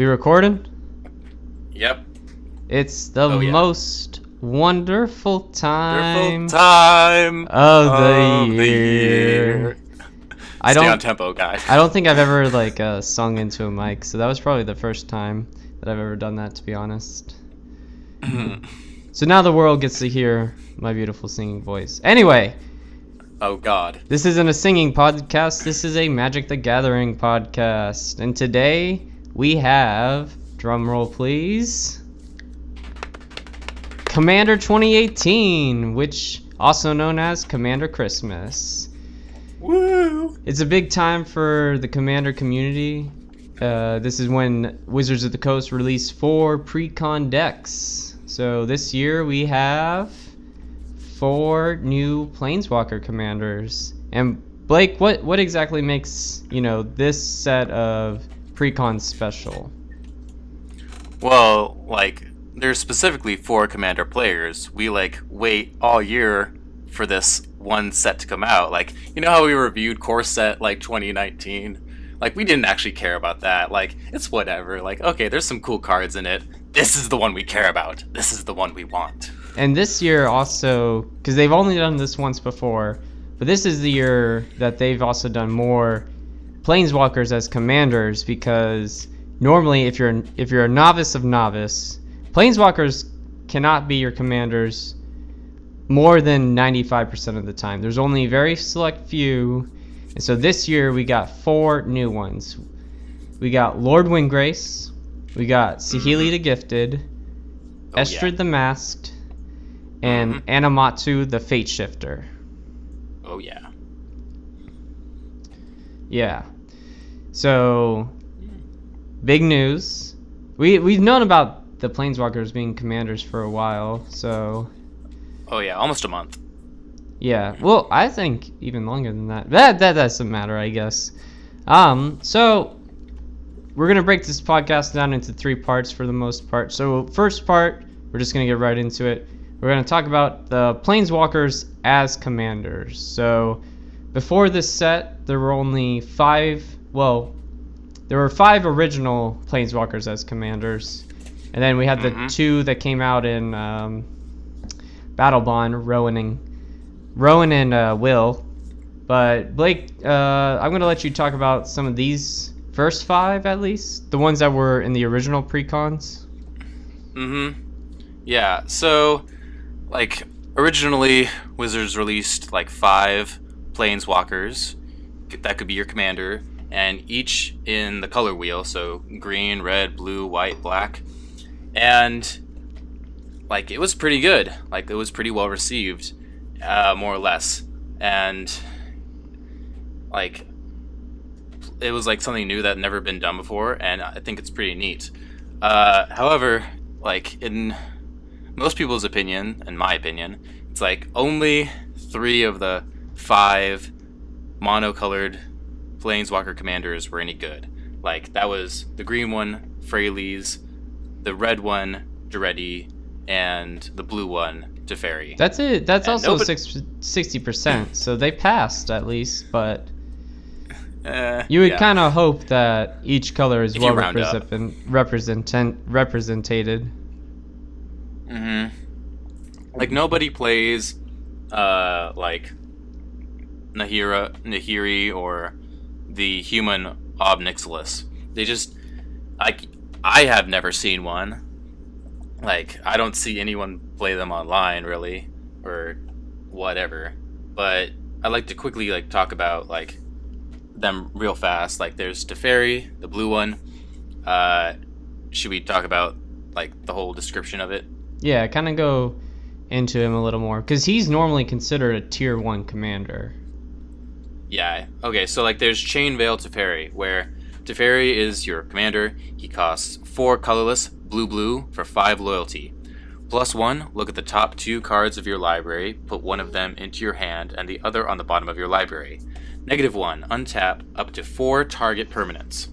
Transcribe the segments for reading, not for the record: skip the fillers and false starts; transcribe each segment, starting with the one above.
We recording? Yep. It's the most wonderful time, Wonderful time of the year. Stay on tempo, guy. I don't think I've ever sung into a mic, so that was probably the first time that I've ever done that, to be honest. So now the world gets to hear my beautiful singing voice. Anyway. Oh God. This isn't a singing podcast. This is a Magic the Gathering podcast, and today we have, drum roll please, Commander 2018, which also known as Commander Christmas. Woo! It's a big time for the Commander community. This is when Wizards of the Coast released 4 pre-con decks. So this year we have 4 new Planeswalker commanders. And Blake, what exactly makes, this set of pre-con special? Well, there's specifically 4 commander players. We wait all year for this one set to come out. You know how we reviewed Core Set 2019? We didn't actually care about that. It's whatever. Okay, there's some cool cards in it. This is the one we care about. This is the one we want. And this year also, because they've only done this once before, but this is the year that they've also done more Planeswalkers as commanders, because normally if you're a novice of novice, Planeswalkers cannot be your commanders more than 95% of the time. There's only a very select few. And so this year we got 4 new ones. We got Lord Windgrace, we got Saheeli the Gifted, Estrid the Masked, and Anamatsu the Fate Shifter. Oh yeah. Yeah. So, big news. We've known about the Planeswalkers being commanders for a while, so... Oh yeah, almost a month. Yeah, well, I think even longer than that. That doesn't matter, I guess. So, we're going to break this podcast down into 3 parts for the most part. So, first part, we're just going to get right into it. We're going to talk about the Planeswalkers as commanders. So, before this set, there were only 5... Well, there were 5 original Planeswalkers as commanders. And then we had the 2 that came out in Battle Bond, Rowan and Will. But Blake, I'm going to let you talk about some of these first 5 at least. The ones that were in the original pre-cons. Yeah, so, originally, Wizards released, 5 Planeswalkers that could be your commander, and each in the color wheel, so green, red, blue, white, black. And, it was pretty good. It was pretty well received, more or less. And, it was, something new that had never been done before, and I think it's pretty neat. However, in most people's opinion, and my opinion, it's only 3 of the 5 monocolored Planeswalker commanders were any good. That was the green one, Freylees, the red one, Duretti, and the blue one, Teferi. That's it. That's and also 60%, so they passed at least, but you would kind of hope that each color is well represented. Nobody plays Nahiri or the human Obnixilis. They just I have never seen one. I don't see anyone play them online really, or whatever. But I like to quickly talk about them real fast. There's Teferi, the blue one. Should we talk about the whole description of it? Yeah, kind of go into him a little more, because he's normally considered a tier 1 commander. Yeah. Okay. So there's Chainveil Teferi, where Teferi is your commander. He costs 4 colorless, blue for 5 loyalty. +1, look at the top 2 cards of your library, put one of them into your hand and the other on the bottom of your library. -1, untap up to 4 target permanents.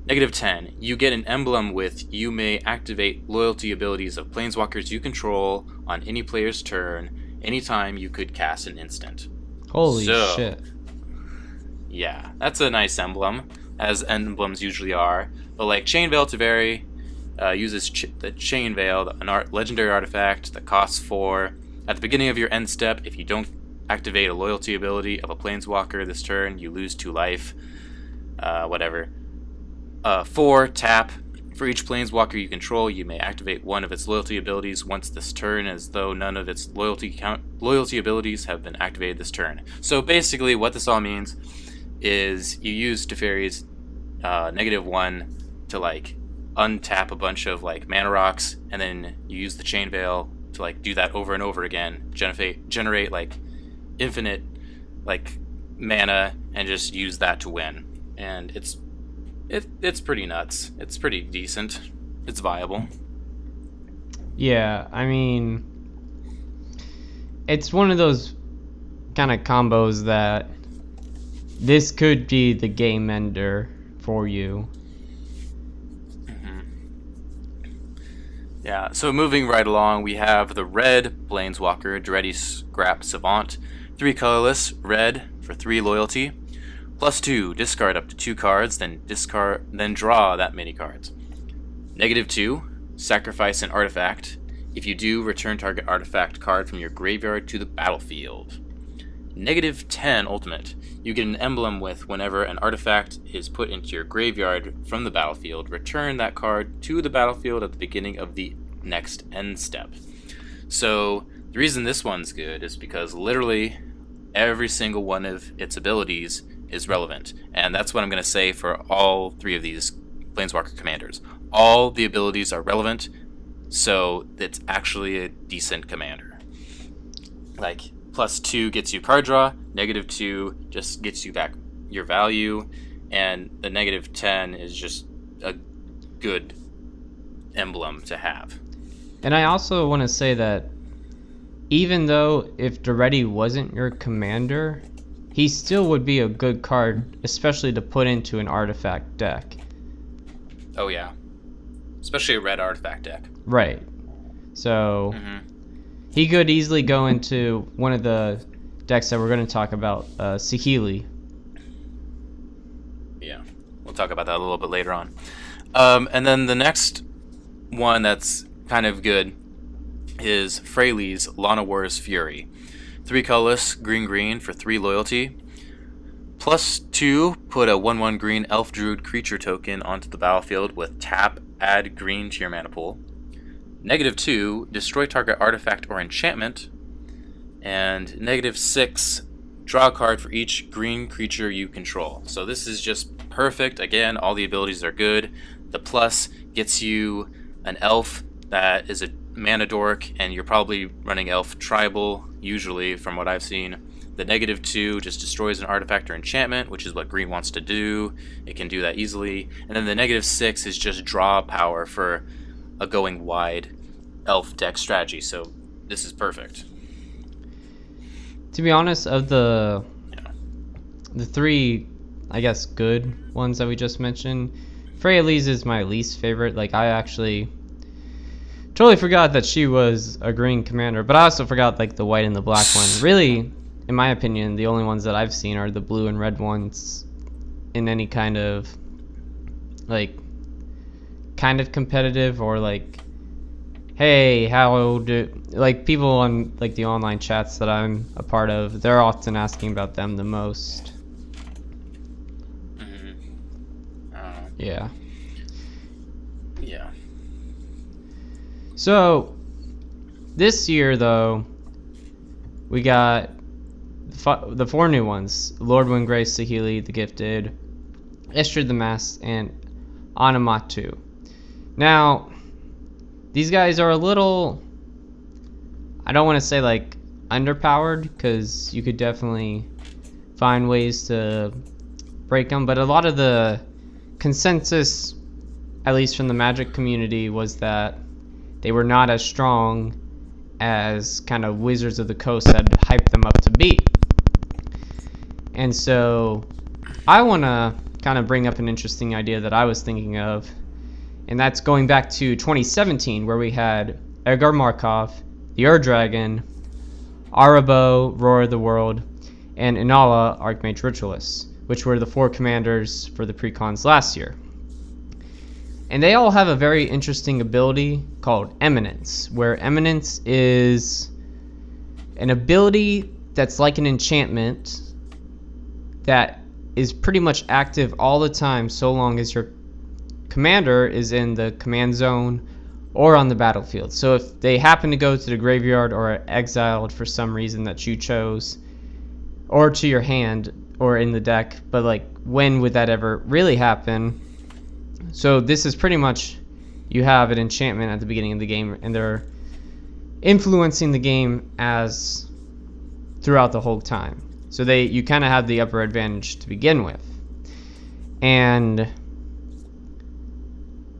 -10, you get an emblem with you may activate loyalty abilities of Planeswalkers you control on any player's turn, anytime you could cast an instant. Holy shit. Yeah, that's a nice emblem, as emblems usually are. But like Chain Veil Teferi uses the Chain Veil, an legendary artifact that costs 4. At the beginning of your end step, if you don't activate a loyalty ability of a Planeswalker this turn, you lose 2 life. Whatever. 4, tap. For each Planeswalker you control, you may activate one of its loyalty abilities once this turn, as though none of its loyalty abilities have been activated this turn. So basically, what this all means is you use Teferi's -1 to like untap a bunch of like mana rocks, and then you use the Chain Veil to like do that over and over again, generate like infinite like mana, and just use that to win. And it's pretty nuts. It's pretty decent. It's viable. Yeah, I mean, it's one of those kind of combos that this could be the game ender for you. Yeah, so moving right along, we have the red Planeswalker, Dreddy Scrap Savant. 3 colorless, red for 3 loyalty. +2, discard up to 2 cards, then draw that many cards. -2, sacrifice an artifact. If you do, return target artifact card from your graveyard to the battlefield. -10, ultimate. You get an emblem with whenever an artifact is put into your graveyard from the battlefield, return that card to the battlefield at the beginning of the next end step. So the reason this one's good is because literally every single one of its abilities is relevant, and that's what I'm going to say for all 3 of these Planeswalker commanders. All the abilities are relevant, so it's actually a decent commander. Like, +2 gets you card draw, -2 just gets you back your value, and the -10 is just a good emblem to have. And I also want to say that even though if Dreddy wasn't your commander, he still would be a good card, especially to put into an artifact deck. Oh yeah, especially a red artifact deck. Right. So he could easily go into one of the decks that we're going to talk about, Saheeli. Yeah, we'll talk about that a little bit later on. And then the next one that's kind of good is Freylee's Lana War's Fury. 3 colorless, green for 3 loyalty. +2, put a 1/1 green elf druid creature token onto the battlefield with tap, add green to your mana pool. -2, destroy target artifact or enchantment. And -6, draw a card for each green creature you control. So this is just perfect. Again, all the abilities are good. The plus gets you an elf that is a mana dork, and you're probably running elf tribal, usually, from what I've seen. The -2 just destroys an artifact or enchantment, which is what green wants to do. It can do that easily. And then the -6 is just draw power for a going wide elf deck strategy. So this is perfect. To be honest, of the 3, I guess, good ones that we just mentioned, Freylee's is my least favorite. Like, I actually totally forgot that she was a green commander, but I also forgot like the white and the black one. Really, in my opinion, the only ones that I've seen are the blue and red ones in any kind of competitive, or like, hey, how do, like, people on like the online chats that I'm a part of, they're often asking about them the most. Yeah. So this year, though, we got the 4 new ones: Lord Windgrace, Saheeli the Gifted, Istrid the Masked, and Anamatu. Now, these guys are a little, I don't want to say like underpowered, because you could definitely find ways to break them, but a lot of the consensus, at least from the Magic community, was that they were not as strong as kind of Wizards of the Coast had hyped them up to be. And so I want to kind of bring up an interesting idea that I was thinking of, and that's going back to 2017, where we had Edgar Markov, the Ur-Dragon, Arabo, Roar of the World, and Inala, Archmage Ritualist, which were the 4 commanders for the precons last year. And they all have a very interesting ability called Eminence, where Eminence is an ability that's like an enchantment that is pretty much active all the time so long as your commander is in the command zone or on the battlefield. So if they happen to go to the graveyard or are exiled for some reason that you chose, or to your hand or in the deck, but like when would that ever really happen? So this is pretty much, you have an enchantment at the beginning of the game and they're influencing the game as throughout the whole time. So you kind of have the upper advantage to begin with. And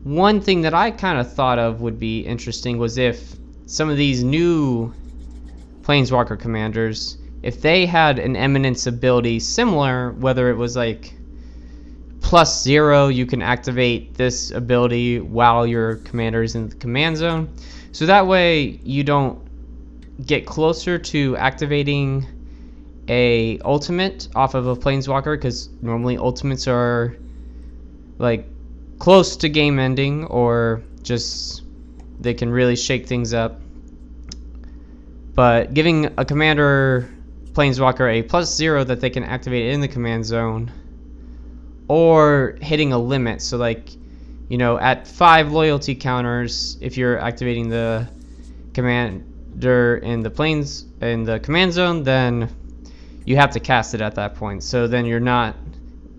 one thing that I kind of thought of would be interesting was if some of these new Planeswalker commanders, if they had an Eminence ability similar, whether it was like +0, you can activate this ability while your commander is in the command zone. So that way you don't get closer to activating a ultimate off of a Planeswalker, because normally ultimates are like close to game ending, or just they can really shake things up. But giving a commander Planeswalker a +0 that they can activate in the command zone, or hitting a limit, so like, you know, at 5 loyalty counters, if you're activating the commander in the command zone, then you have to cast it at that point. So then you're not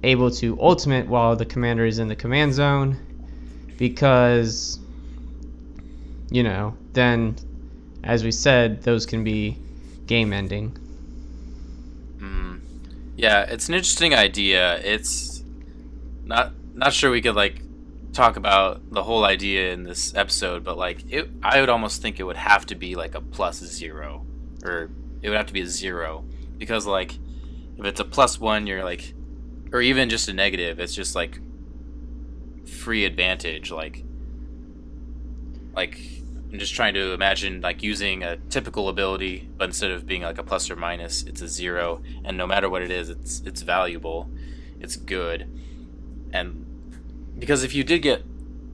able to ultimate while the commander is in the command zone, because, you know, then, as we said, those can be game ending. Yeah, it's an interesting idea. It's not sure we could like talk about the whole idea in this episode, but like I would almost think it would have to be like a +0, or it would have to be a 0, because like if it's a +1, you're like, or even just a negative, it's just like free advantage. Like I'm just trying to imagine like using a typical ability, but instead of being like a plus or minus, it's a 0, and no matter what it is, it's valuable, it's good. And because if you did get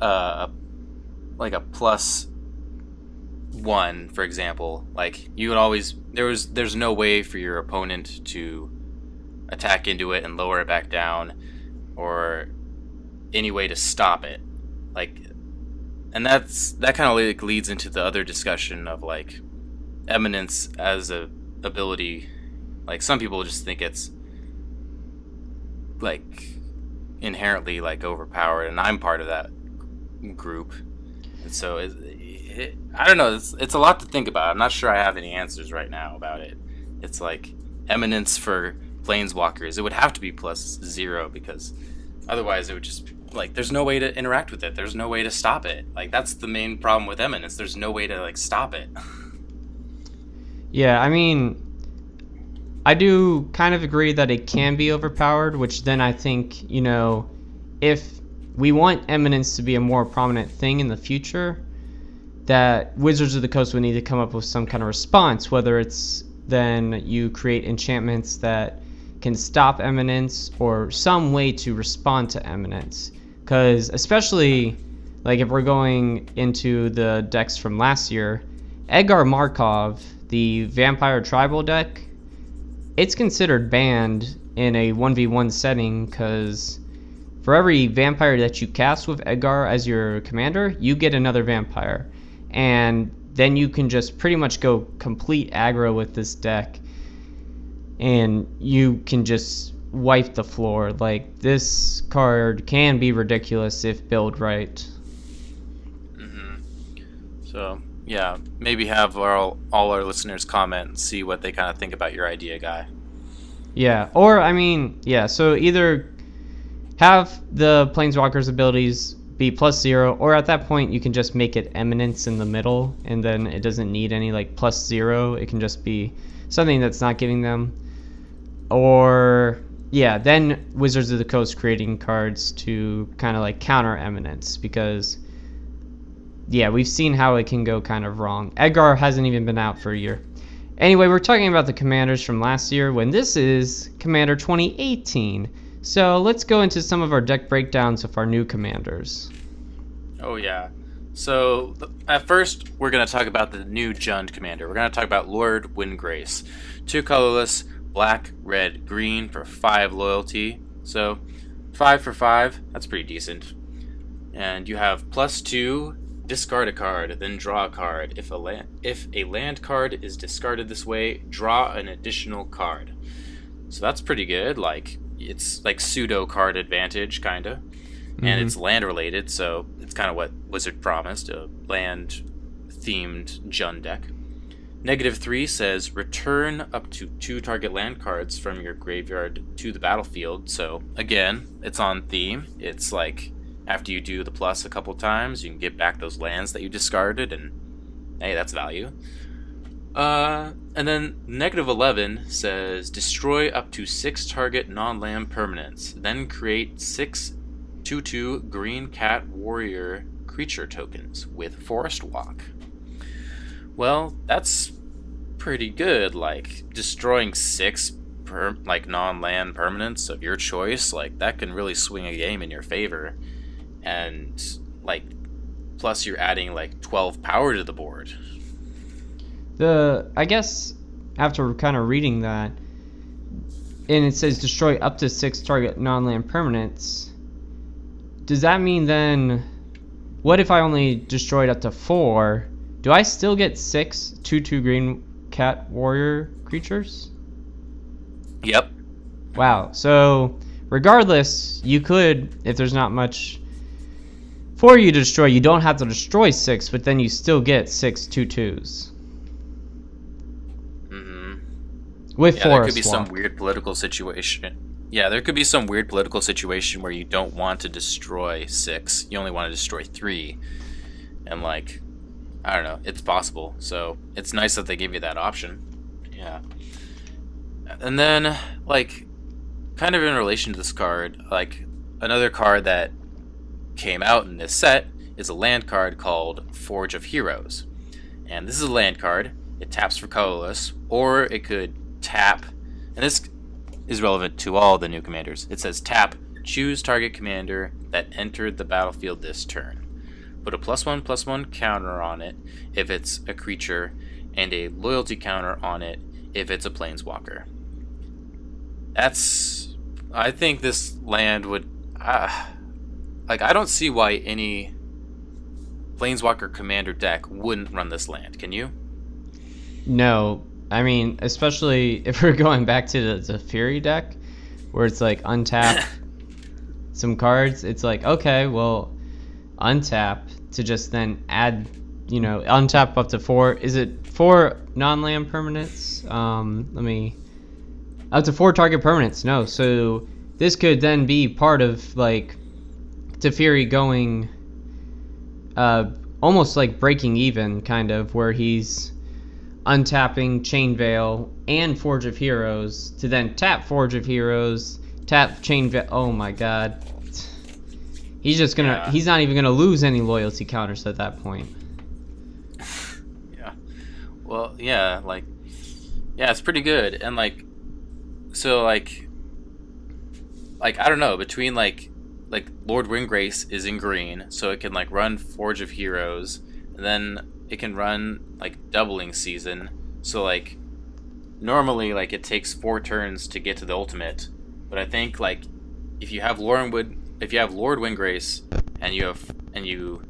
like a +1, for example, like you would always, there's no way for your opponent to attack into it and lower it back down, or any way to stop it. Like, and that kind of like leads into the other discussion of like Eminence as a ability. Like some people just think it's like inherently like overpowered, and I'm part of that group. And so I don't know, it's a lot to think about. I'm not sure I have any answers right now about it. It's like Eminence for Planeswalkers, it would have to be +0, because otherwise it would just like, there's no way to interact with it, there's no way to stop it. Like that's the main problem with Eminence, there's no way to like stop it. Yeah, I mean, I do kind of agree that it can be overpowered, which then I think, you know, if we want Eminence to be a more prominent thing in the future, that Wizards of the Coast would need to come up with some kind of response, whether it's then you create enchantments that can stop Eminence, or some way to respond to Eminence. Because especially like if we're going into the decks from last year, Edgar Markov, the Vampire Tribal deck, it's considered banned in a 1v1 setting, because for every vampire that you cast with Edgar as your commander, you get another vampire. And then you can just pretty much go complete aggro with this deck, and you can just wipe the floor. Like, this card can be ridiculous if built right. So yeah, maybe have all our listeners comment and see what they kind of think about your idea, Guy. Yeah, or I mean, yeah, so either have the Planeswalker's abilities be +0, or at that point you can just make it Eminence in the middle, and then it doesn't need any like +0. It can just be something that's not giving them. Or yeah, then Wizards of the Coast creating cards to kind of like counter Eminence, because yeah, we've seen how it can go kind of wrong. Edgar hasn't even been out for a year. Anyway, we're talking about the commanders from last year, when this is Commander 2018. So let's go into some of our deck breakdowns of our new commanders. Oh yeah. So at first, we're gonna talk about the new Jund commander. We're gonna talk about Lord Windgrace. 2 colorless, black, red, green for 5 loyalty. So 5 for 5. That's pretty decent. And you have +2. Discard a card, then draw a card. If a land card is discarded this way, draw an additional card. So that's pretty good. Like it's like pseudo card advantage, kinda. And it's land related, so it's kind of what Wizard promised, a land themed Jund deck. -3 says return up to 2 target land cards from your graveyard to the battlefield. So again, it's on theme. It's like after you do the plus a couple times, you can get back those lands that you discarded, and hey, that's value. And then -11 says destroy up to 6 target non-land permanents, then create 6 2/2 green cat warrior creature tokens with Forest Walk. Well, that's pretty good. Like destroying 6 non-land permanents of your choice, like that can really swing a game in your favor. And like plus you're adding like 12 power to the board. I guess after kind of reading that, and it says destroy up to 6 target non-land permanents, does that mean then, what if I only destroyed up to 4? Do I still get 6 2/2 green cat warrior creatures? Yep. Wow. So regardless, you could, if there's not much for you to destroy, you don't have to destroy 6, but then you still get 6 2/2s. With yeah, Forest there could be Walk. some weird political situation. Yeah, there could be some weird political situation where you don't want to destroy 6. You only want to destroy 3. And like, I don't know, it's possible. So it's nice that they give you that option. Yeah. And then, like, kind of in relation to this card, like, another card that came out in this set is a land card called Forge of Heroes. And this is a land card. It taps for colorless, or it could tap, and this is relevant to all the new commanders. It says tap, choose target commander that entered the battlefield this turn. Put a +1/+1 counter on it if it's a creature, and a loyalty counter on it if it's a planeswalker. I think this land would, like, I don't see why any planeswalker commander deck wouldn't run this land. Can you? No. I mean, especially if we're going back to the Fury deck, where it's like untap some cards. It's like, okay, well, untap to just then add, untap up to 4. Is it 4 non-land permanents? Up to 4 target permanents. No, so this could then be part of like Teferi going almost like breaking even, kind of, where he's untapping Chain Veil and Forge of Heroes to then tap Forge of Heroes, tap Chain Veil. Oh my god. He's just gonna, Yeah. He's not even gonna lose any loyalty counters at that point. Yeah. Well, yeah, like, yeah, it's pretty good. And like, so like I don't know, between like Lord Windgrace is in green, so it can like run Forge of Heroes, and then it can run like Doubling Season. So like normally like it takes 4 turns to get to the ultimate, but I think like if you have Lord Windgrace and you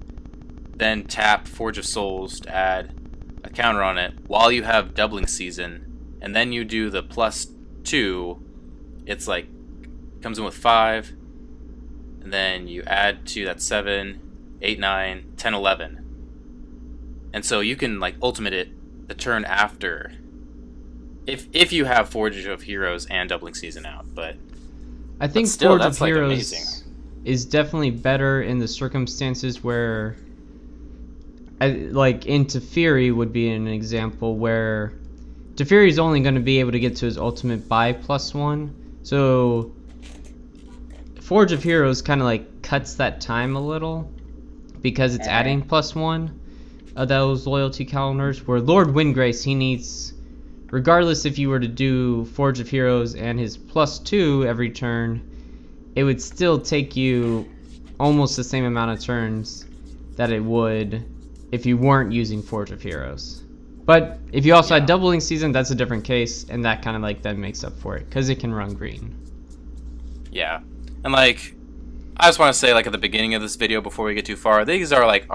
then tap Forge of Souls to add a counter on it while you have Doubling Season, and then you do the +2, it's like comes in with 5, and then you add 2, that's 7, 8, 9, 10, 11. And so you can like ultimate it the turn after, if you have Forge of Heroes and Doubling Season out. But I think still, Forge that's of like Heroes amazing. is definitely better in the circumstances where, like in Teferi would be an example where Teferi is only going to be able to get to his ultimate by +1. So Forge of Heroes kind of like cuts that time a little because it's adding +1 of those loyalty counters, where Lord Windgrace, he needs, regardless if you were to do Forge of Heroes and his +2 every turn, it would still take you almost the same amount of turns that it would if you weren't using Forge of Heroes. But if you also had Doubling Season, that's a different case, and that kind of like then makes up for it because it can run green. Yeah, and like I just want to say, like at the beginning of this video, before we get too far, these are like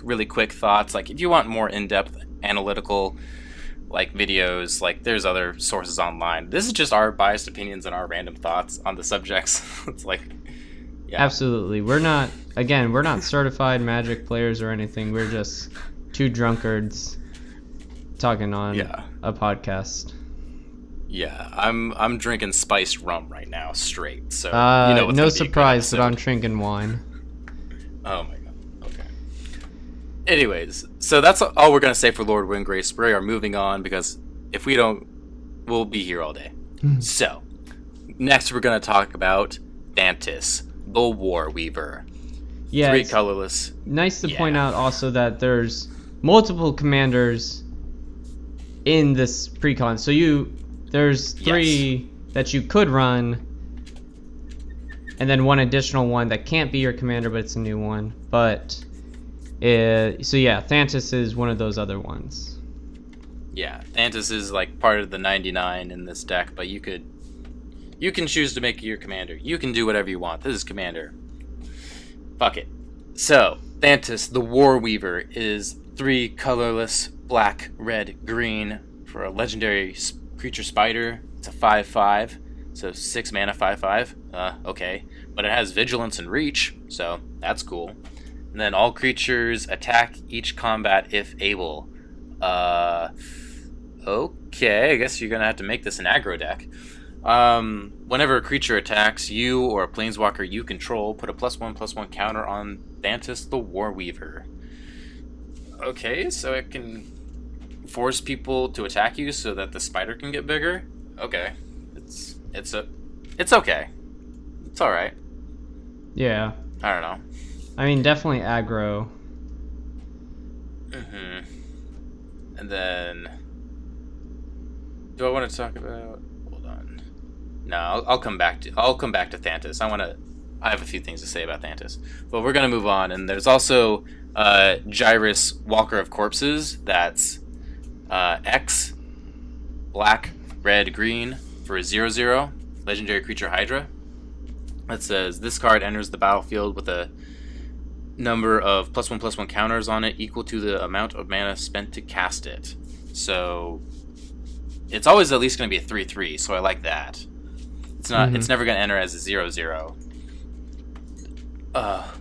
really quick thoughts. Like if you want more in-depth analytical like videos, like there's other sources online. This is just our biased opinions and our random thoughts on the subjects. It's like, yeah, absolutely. We're not certified Magic players or anything. We're just two drunkards talking on a podcast. Yeah, I'm drinking spiced rum right now, straight. So you know, no surprise that I'm drinking wine. Oh my god. Okay. Anyways, so that's all we're gonna say for Lord Windgrace. We are moving on because if we don't, we'll be here all day. So next we're gonna talk about Thantis, the War Weaver. Yeah, 3 colorless. Nice to point out also that there's multiple commanders in this precon. So there's 3 that you could run, and then one additional one that can't be your commander, but it's a new one. But so yeah, Thantis is one of those other ones. Yeah, Thantis is like part of the 99 in this deck, but you can choose to make it your commander. You can do whatever you want. This is commander. Fuck it. So Thantis, the War Weaver, is 3 colorless, black, red, green for a legendary creature spider. It's a 5/5, so 6 mana 5/5. Okay, but it has vigilance and reach, so that's cool. And then all creatures attack each combat if able. Okay, I guess you're gonna have to make this an aggro deck. Whenever a creature attacks you or a planeswalker you control, put a +1/+1 counter on Thantis, the War Weaver. Okay, so it can force people to attack you so that the spider can get bigger. Okay, it's okay. It's all right. Yeah. I don't know. I mean, definitely aggro. And then, do I want to talk about? Hold on. No, I'll come back to Thantis. I have a few things to say about Thantis, but we're gonna move on. And there's also Gyrus, Walker of Corpses. That's X, black, red, green for a 0/0 legendary creature Hydra. That says this card enters the battlefield with a number of +1/+1 counters on it equal to the amount of mana spent to cast it. So it's always at least going to be a 3/3. So I like that. It's not. It's never going to enter as a 0/0,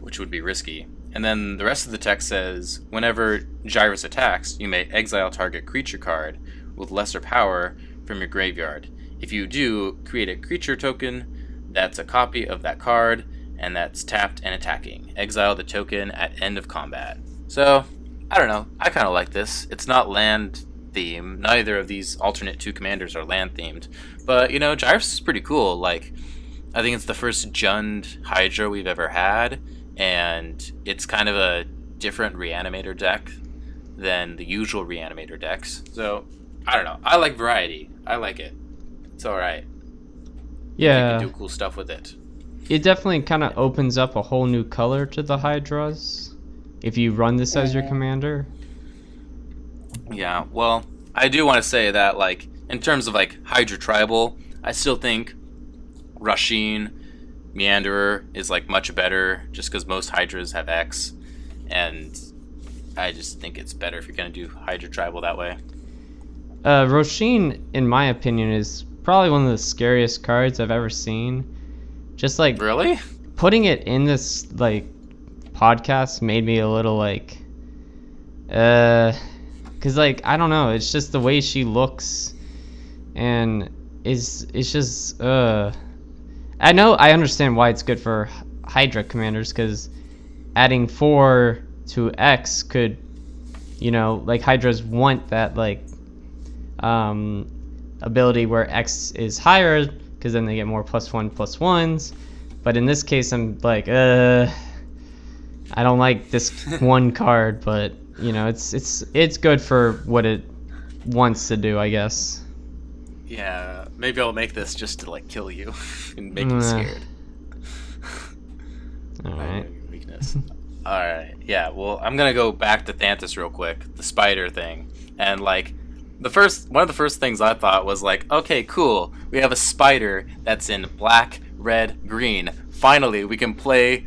which would be risky. And then the rest of the text says, whenever Gyrus attacks, you may exile target creature card with lesser power from your graveyard. If you do, create a creature token that's a copy of that card and that's tapped and attacking. Exile the token at end of combat. So, I don't know. I kind of like this. It's not land themed. Neither of these alternate 2 commanders are land themed. But, you know, Gyrus is pretty cool. Like, I think it's the first Jund Hydra we've ever had. And it's kind of a different Reanimator deck than the usual Reanimator decks. So, I don't know. I like variety. I like it. It's alright. Yeah. You can do cool stuff with it. It definitely kind of opens up a whole new color to the Hydras if you run this as your commander. Yeah, well, I do want to say that, like, in terms of, like, Hydra Tribal, I still think Rasheen, Meanderer is, like, much better just because most Hydras have X, and I just think it's better if you're going to do Hydra Tribal that way. Rasheen, in my opinion, is probably one of the scariest cards I've ever seen. Just like really putting it in this like podcast made me a little like cuz like I don't know, it's just the way she looks and it's just I understand why it's good for Hydra commanders cuz adding 4 to X could, you know, like Hydras want that like ability where X is higher because then they get more +1/+1s. But in this case, I'm like, I don't like this one card, but you know, it's good for what it wants to do, I guess. Yeah, maybe I'll make this just to like kill you and make you scared. All right. Weakness. Alright, yeah, well, I'm gonna go back to Thantis real quick, the spider thing. And, like, one of the first things I thought was, like, okay, cool, we have a spider that's in black, red, green. Finally, we can play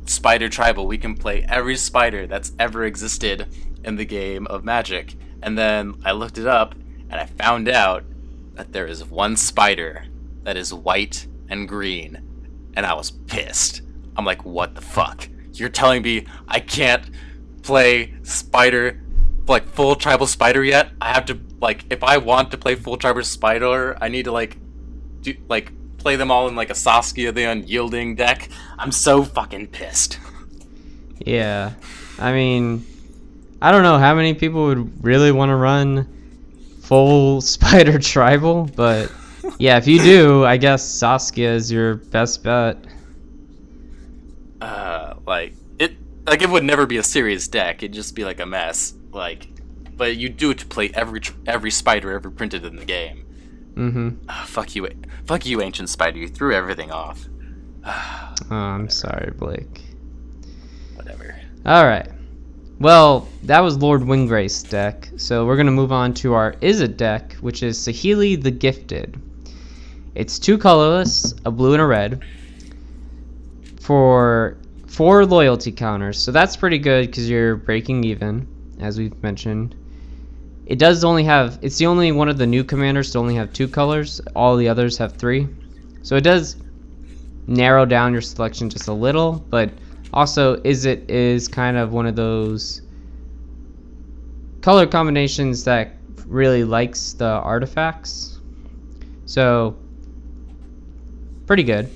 Spider Tribal. We can play every spider that's ever existed in the game of Magic. And then I looked it up, and I found out that there is one spider that is white and green. And I was pissed. I'm like, what the fuck? You're telling me I can't play spider, like full tribal spider yet? I have to, like, if I want to play full tribal spider, I need to play them all in like a Saskia the Unyielding deck. I'm so fucking pissed. Yeah, I mean, I don't know how many people would really want to run full spider tribal, but yeah, if you do, I guess Saskia is your best bet. It would never be a serious deck. It'd just be like a mess. But you do it to play every spider ever printed in the game. Mm-hmm. Fuck you, Ancient Spider. You threw everything off. Oh, I'm sorry, Blake. Whatever. All right. Well, that was Lord Windgrace's deck. So we're gonna move on to our Izzet deck, which is Saheeli the Gifted. It's 2 colorless, a blue and a red, for 4 loyalty counters. So that's pretty good because you're breaking even, as we've mentioned. It's the only one of the new commanders to only have 2 colors. All the others have 3. So it does narrow down your selection just a little, but also Izzet is kind of one of those color combinations that really likes the artifacts. So pretty good.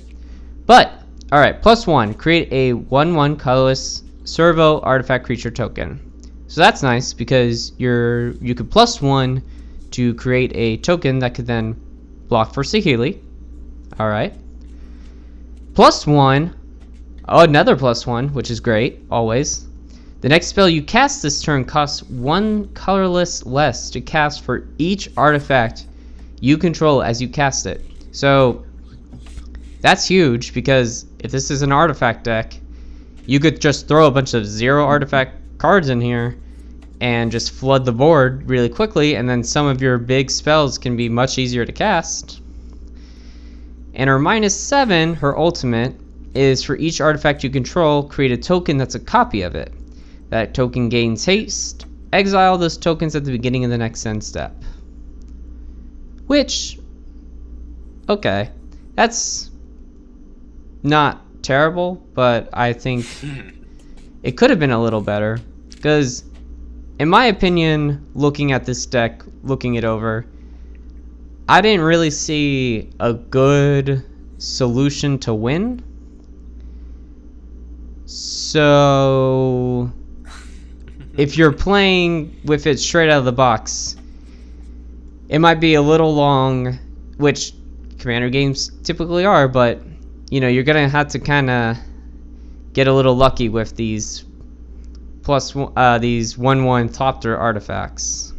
But alright, +1, create a 1/1 colorless servo artifact creature token. So that's nice because you could +1 to create a token that could then block for Saheeli. Alright. +1, another +1, which is great, always. The next spell you cast this turn costs 1 colorless less to cast for each artifact you control as you cast it. So that's huge because if this is an artifact deck, you could just throw a bunch of 0 artifact cards in here and just flood the board really quickly, and then some of your big spells can be much easier to cast. And her -7, her ultimate, is for each artifact you control, create a token that's a copy of it. That token gains haste. Exile those tokens at the beginning of the next end step. Which, okay, that's not terrible, but I think it could have been a little better, because in my opinion, looking at this deck, looking it over, I didn't really see a good solution to win. So if you're playing with it straight out of the box, it might be a little long, which Commander games typically are, but you know, you're gonna have to kind of get a little lucky with these these 1/1 Thopter artifacts.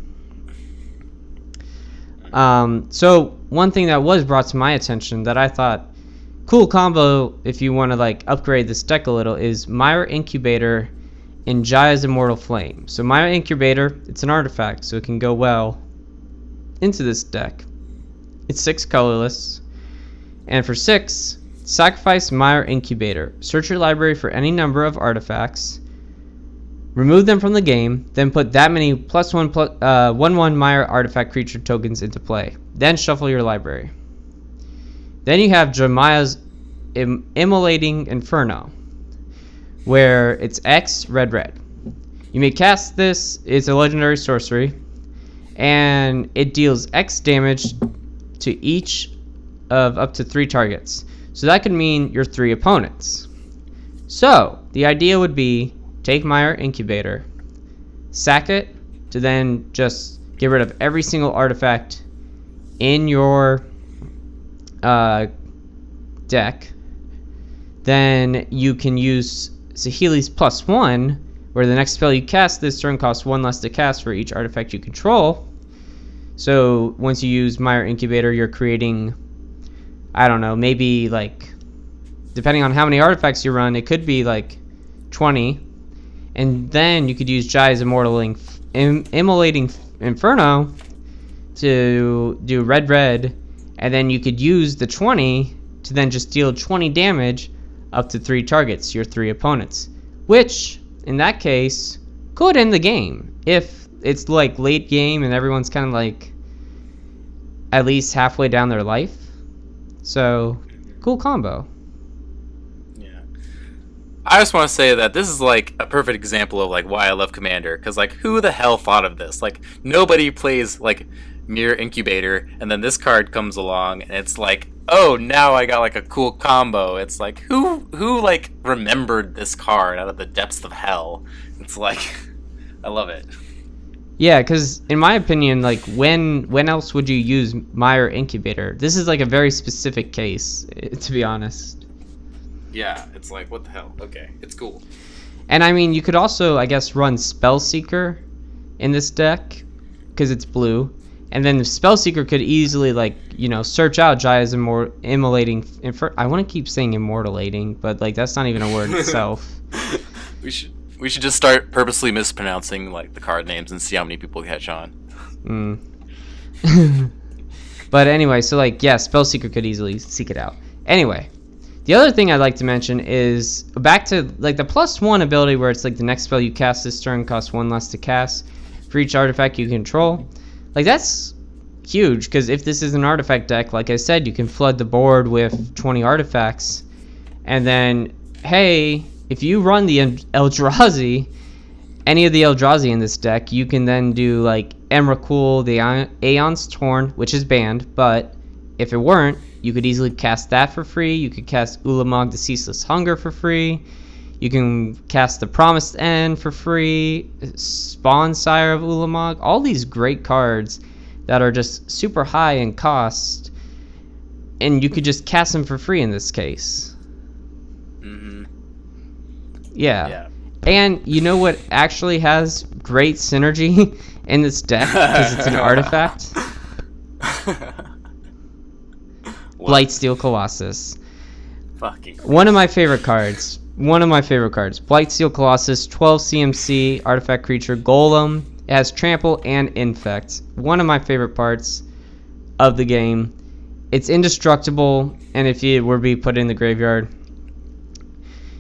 So one thing that was brought to my attention that I thought cool combo if you want to like upgrade this deck a little is Myra Incubator and Jaya's Immortal Flame. So Myra Incubator, it's an artifact, so it can go well into this deck. It's 6 colorless, and for 6, sacrifice Myra Incubator. Search your library for any number of artifacts, remove them from the game, then put that many +1/+1/1 Myra artifact creature tokens into play. Then shuffle your library. Then you have Jemiah's Immolating Inferno, where it's X red. You may cast this. It's a legendary sorcery, and it deals X damage to each of up to 3 targets. So that could mean your 3 opponents. So the idea would be take Myra Incubator, sack it to then just get rid of every single artifact in your deck. Then you can use Saheeli's +1, where the next spell you cast this turn costs 1 less to cast for each artifact you control. So once you use Myra Incubator, you're creating, I don't know, maybe like, depending on how many artifacts you run, it could be like 20 And then you could use Jai's Immolating Inferno to do red, and then you could use the 20 to then just deal 20 damage up to 3 targets, your 3 opponents, which in that case could end the game if it's like late game and everyone's kind of like at least halfway down their life. So cool combo. I just want to say that this is like a perfect example of like why I love Commander, because like who the hell thought of this? Like nobody plays like Mirror Incubator, and then this card comes along and it's like, oh, now I got like a cool combo. It's like who like remembered this card out of the depths of hell? It's like I love it. Yeah, because in my opinion, like when else would you use Mirror Incubator? This is like a very specific case, to be honest. Yeah, it's like, what the hell? Okay, it's cool. And I mean, you could also, I guess, run Spellseeker in this deck because it's blue. And then the Spellseeker could easily, like, you know, search out Jai's Immolating Inferno. I want to keep saying immortalating, but, like, that's not even a word itself. We should just start purposely mispronouncing, like, the card names and see how many people catch on. But anyway, so, like, yeah, Spellseeker could easily seek it out. Anyway. The other thing I'd like to mention is back to like the +1 ability where it's like the next spell you cast this turn costs 1 less to cast for each artifact you control. Like that's huge because if this is an artifact deck, like I said, you can flood the board with 20 artifacts. And then, hey, if you run the Eldrazi, any of the Eldrazi in this deck, you can then do like Emrakul, the Aeon's Torn, which is banned, but if it weren't, you could easily cast that for free. You could cast Ulamog the Ceaseless Hunger for free. You can cast the Promised End for free. Spawn Sire of Ulamog. All these great cards that are just super high in cost. And you could just cast them for free in this case. Mm-hmm. Yeah. And you know what actually has great synergy in this deck? Because it's an artifact? Blightsteel Colossus. Fucking one of my favorite cards. Blightsteel Colossus, 12 CMC, artifact creature, golem. It has trample and infect. One of my favorite parts of the game. It's indestructible, and if it were to be put in the graveyard,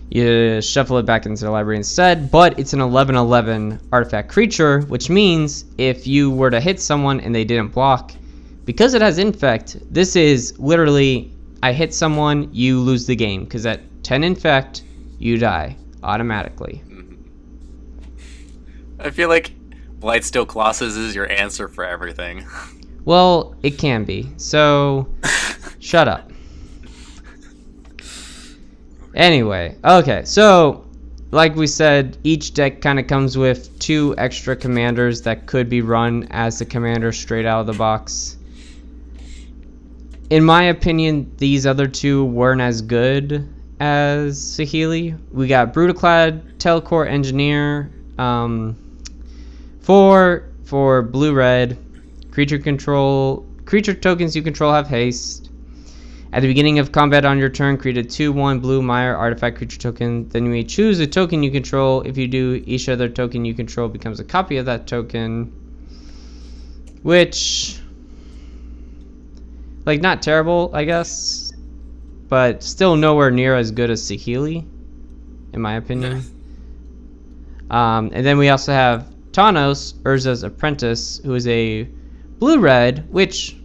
you shuffle it back into the library instead. But it's an 11/11 artifact creature, which means if you were to hit someone and they didn't block, because it has infect, this is literally, I hit someone, you lose the game. Because at 10 infect, you die automatically. I feel like Blightsteel Colossus is your answer for everything. Well, it can be. So, shut up. Anyway, okay, so like we said, each deck kind of comes with 2 extra commanders that could be run as the commander straight out of the box. In my opinion, these other 2 weren't as good as Saheeli. We got Brutaclad, Telecore Engineer, for blue-red, creature tokens you control have haste. At the beginning of combat on your turn, create a 2/1 blue Mire artifact creature token. Then you may choose a token you control. If you do, each other token you control becomes a copy of that token. Which, like, not terrible, I guess, but still nowhere near as good as Saheeli, in my opinion. And then we also have Tawnos, Urza's apprentice, who is a blue-red, which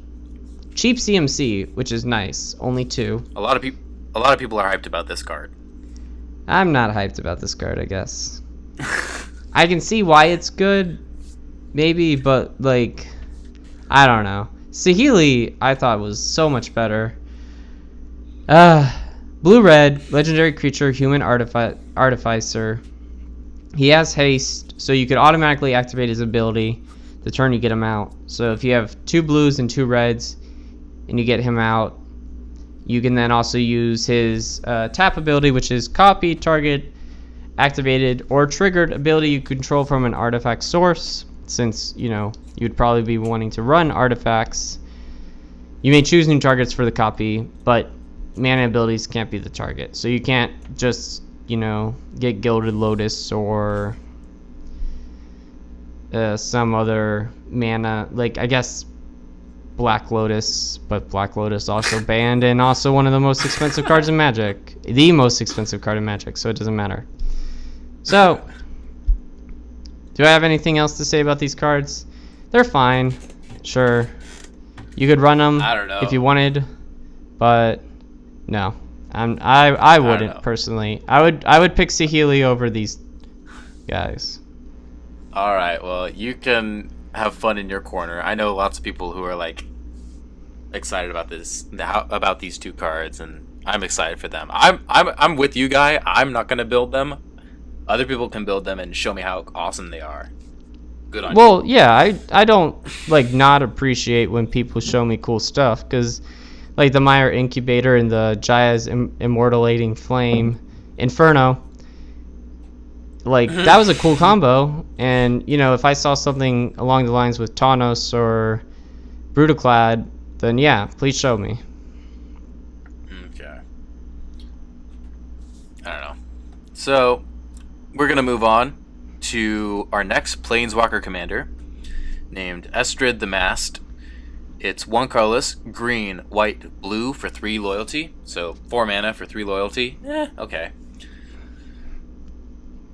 cheap CMC, which is nice. Only 2. A lot of people are hyped about this card. I'm not hyped about this card, I guess. I can see why it's good, maybe, but like, I don't know. Saheeli, I thought was so much better. Blue-red, legendary creature, human artificer. He has haste, so you could automatically activate his ability the turn you get him out. So if you have 2 blues and 2 reds, and you get him out, you can then also use his tap ability, which is copy target activated or triggered ability you control from an artifact source. Since, you know, you'd probably be wanting to run artifacts, you may choose new targets for the copy, but mana abilities can't be the target. So you can't just, you know, get Gilded Lotus or some other mana, like I guess Black Lotus, but Black Lotus also banned and also one of the most expensive cards in Magic. The most expensive card in Magic, so it doesn't matter. So, do I have anything else to say about these cards? They're fine. Sure. You could run them I don't know. if you wanted, but no. I wouldn't personally. I would pick Saheeli over these guys. All right, well, you can have fun in your corner. I know lots of people who are like excited about about these two cards, and I'm excited for them. I'm with you, Guy. I'm not gonna build them. Other people can build them and show me how awesome they are. Good on you. Well, yeah, I don't like not appreciate when people show me cool stuff, because like the Meyer Incubator and the Jaya's Immortalating Flame Inferno, like that was a cool combo. And you know, if I saw something along the lines with Taunos or Brutaclad, then yeah, please show me. Okay. I don't know. So we're gonna move on to our next Planeswalker commander, named Estrid the Masked. It's 1 colorless, green, white, blue for 3 loyalty. So 4 mana for 3 loyalty. Okay.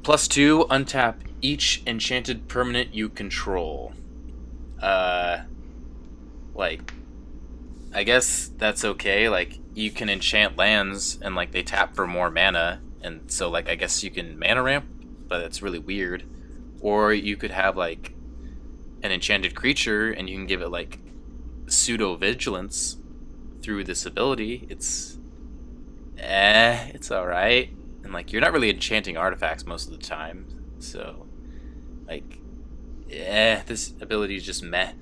+2, untap each enchanted permanent you control. Like, I guess that's okay. Like, you can enchant lands and like they tap for more mana, and so like I guess you can mana ramp, but that's really weird. Or you could have like an enchanted creature and you can give it like pseudo vigilance through this ability. It's alright. And like you're not really enchanting artifacts most of the time, so like this ability is just meh.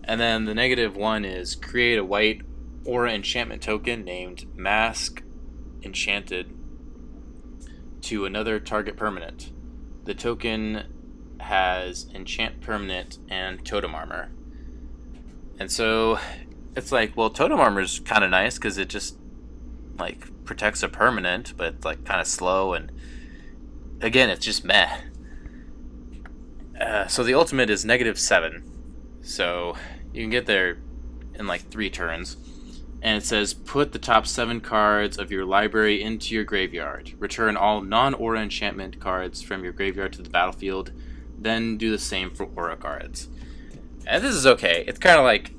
And then the -1 is create a white aura enchantment token named Mask Enchanted to another target permanent. The token has enchant permanent and totem armor. And so it's like, well, totem armor is kind of nice because it just like protects a permanent, but it's like kind of slow, and again, it's just meh. So the ultimate is -7, so you can get there in like 3 turns. And it says, put the top 7 cards of your library into your graveyard. Return all non-aura enchantment cards from your graveyard to the battlefield. Then do the same for aura cards. And this is okay. It's kind of like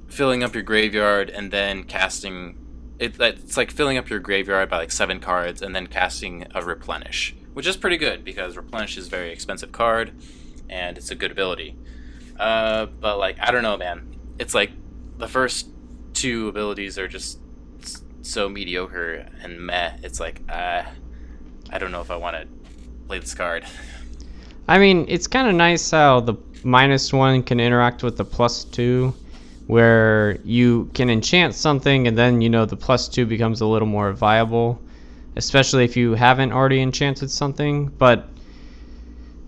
filling up your graveyard and then casting... It's like filling up your graveyard by like 7 cards and then casting a Replenish. Which is pretty good, because Replenish is a very expensive card, and it's a good ability. But like, I don't know, man. It's like the first 2 abilities are just so mediocre and meh. It's like, I don't know if I want to play this card. I mean, it's kind of nice how the -1 can interact with the +2, where you can enchant something and then, you know, the +2 becomes a little more viable, especially if you haven't already enchanted something. But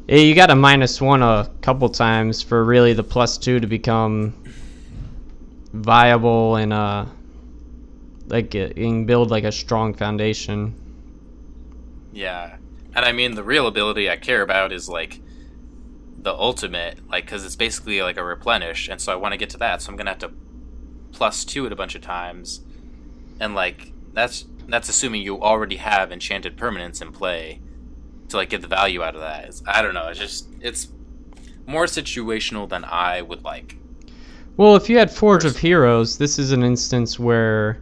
you got a -1 a couple times for really the +2 to become viable and build like a strong foundation. Yeah, and I mean the real ability I care about is like the ultimate, like, because it's basically like a Replenish, and so I want to get to that, so I'm gonna have to +2 it a bunch of times, and like that's assuming you already have enchanted permanents in play to like get the value out of that. I don't know, it's more situational than I would like. Well, if you had Forge of Heroes, this is an instance where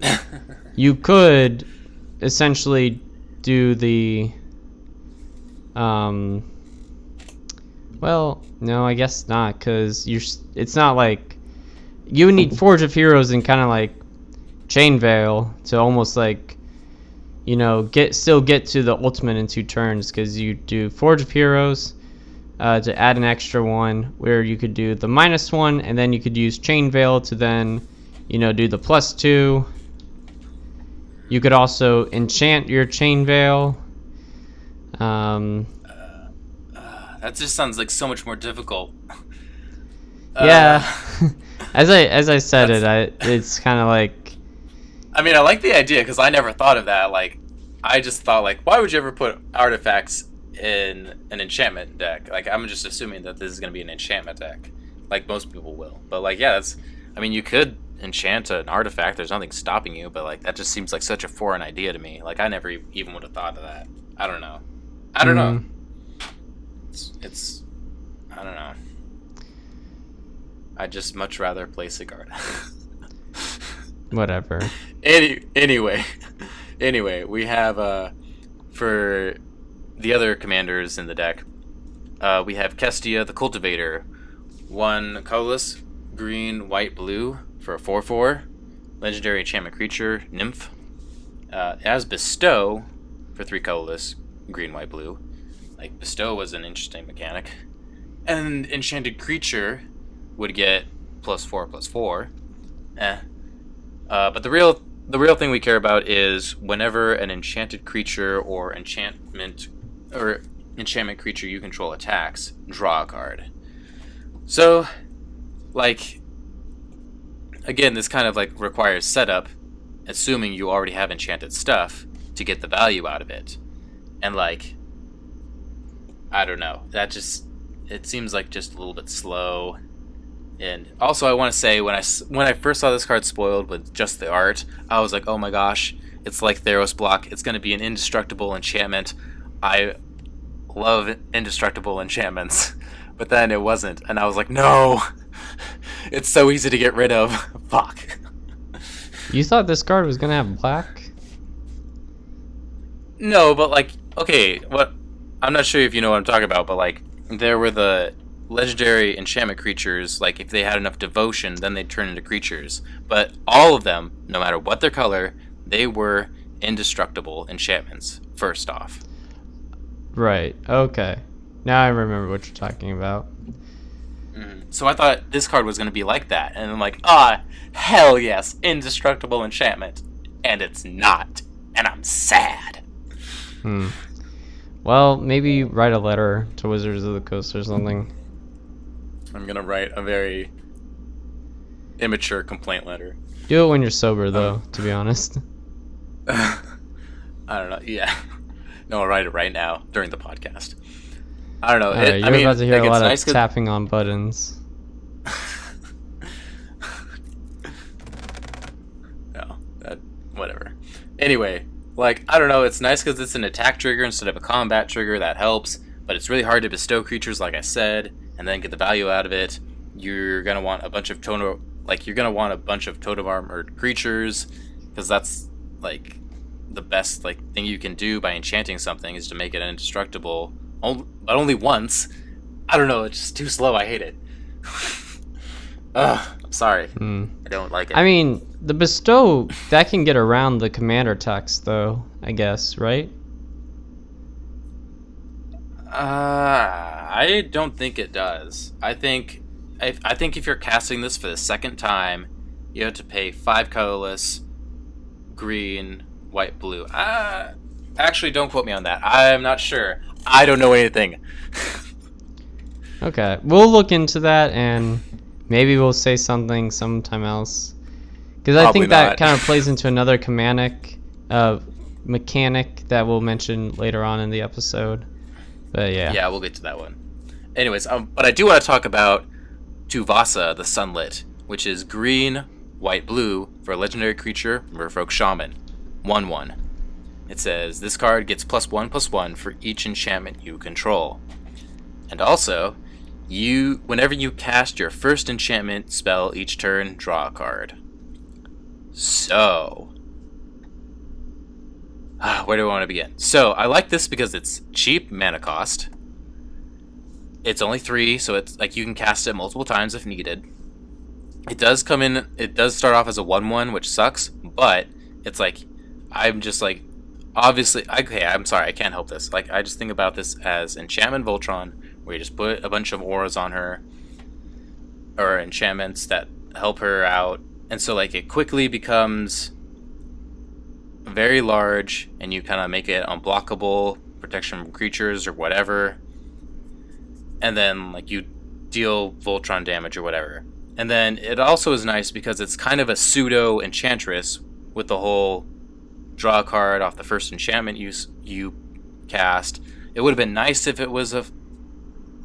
you could essentially do the well, no, I guess not, because it's not like you would need Forge of Heroes and kind of like Chain Veil to almost like, you know, still get to the ultimate in 2 turns, because you do Forge of Heroes to add an extra 1, where you could do the -1, and then you could use Chain Veil to then, you know, do the +2. You could also enchant your Chain Veil. That just sounds like so much more difficult. Yeah, as I said it's kind of like. I mean, I like the idea because I never thought of that. Like, I just thought like, why would you ever put artifacts in an enchantment deck. Like, I'm just assuming that this is going to be an enchantment deck, like most people will. But like, yeah, that's. I mean, you could enchant an artifact. There's nothing stopping you. But like, that just seems like such a foreign idea to me. Like, I never even would have thought of that. I don't know. I don't know. It's. I don't know. I'd just much rather play Sigarda. Whatever. Anyway, we have for the other commanders in the deck, we have Kestia the Cultivator, 1 colorless, green, white, blue for a 4/4, legendary enchantment creature, Nymph. It has Bestow for 3 colorless, green, white, blue. Like, Bestow was an interesting mechanic. And enchanted creature would get +4/+4. But the real thing we care about is whenever an enchanted creature or enchantment creature you control attacks, draw a card. So, like, again, this kind of like requires setup, assuming you already have enchanted stuff to get the value out of it. And like, I don't know, it seems like just a little bit slow. And also, I want to say, when I first saw this card spoiled with just the art, I was like, oh my gosh, it's like Theros block. It's going to be an indestructible enchantment. I love indestructible enchantments. But then it wasn't. And I was like, no! It's so easy to get rid of. Fuck. You thought this card was going to have black? No, but like, okay, I'm not sure if you know what I'm talking about, but like, there were the legendary enchantment creatures, like if they had enough devotion, then they'd turn into creatures. But all of them, no matter what their color, they were indestructible enchantments, first off. Right, okay. Now I remember what you're talking about. Mm-hmm. So I thought this card was going to be like that, and I'm like, hell yes, indestructible enchantment. And it's not. And I'm sad. Well, maybe write a letter to Wizards of the Coast or something. I'm gonna write a very immature complaint letter. Do it when you're sober, though, to be honest. I don't know. Yeah. No, I'll write it right now during the podcast. I don't know. You're about to hear a lot of tapping on buttons. No, whatever. Anyway, like, I don't know. It's nice because it's an attack trigger instead of a combat trigger. That helps. But it's really hard to bestow creatures, like I said, and then get the value out of it. You're gonna want a bunch of totem armored creatures, because that's like the best thing you can do by enchanting something is to make it indestructible, but only once. I don't know. It's just too slow. I hate it. I'm sorry. I don't like it. I mean, the bestow that can get around the commander text, though. I guess, right? I don't think it does. I think if you're casting this for the second time, you have to pay 5 colorless, green, white, blue. Actually, don't quote me on that. I'm not sure. I don't know anything. Okay, we'll look into that and maybe we'll say something sometime else. Because I think that kind of plays into another mechanic that we'll mention later on in the episode. But yeah. Yeah, we'll get to that one. Anyways, but I do want to talk about Tuvasa the Sunlit, which is green, white, blue for a legendary creature, Merfolk Shaman. 1/1. It says this card gets +1/+1 for each enchantment you control. And also, whenever you cast your first enchantment spell each turn, draw a card. So, where do I want to begin? So, I like this because it's cheap mana cost. It's only 3, so it's like you can cast it multiple times if needed. It does start off as a 1/1, which sucks, but it's like, I'm just like, obviously, okay, I'm sorry, I can't help this. Like, I just think about this as Enchantment Voltron, where you just put a bunch of auras on her, or enchantments that help her out, and so like it quickly becomes very large, and you kind of make it unblockable, protection from creatures or whatever, and then like you deal Voltron damage or whatever. And then it also is nice because it's kind of a pseudo enchantress with the whole draw a card off the first enchantment you cast, It would have been nice if it was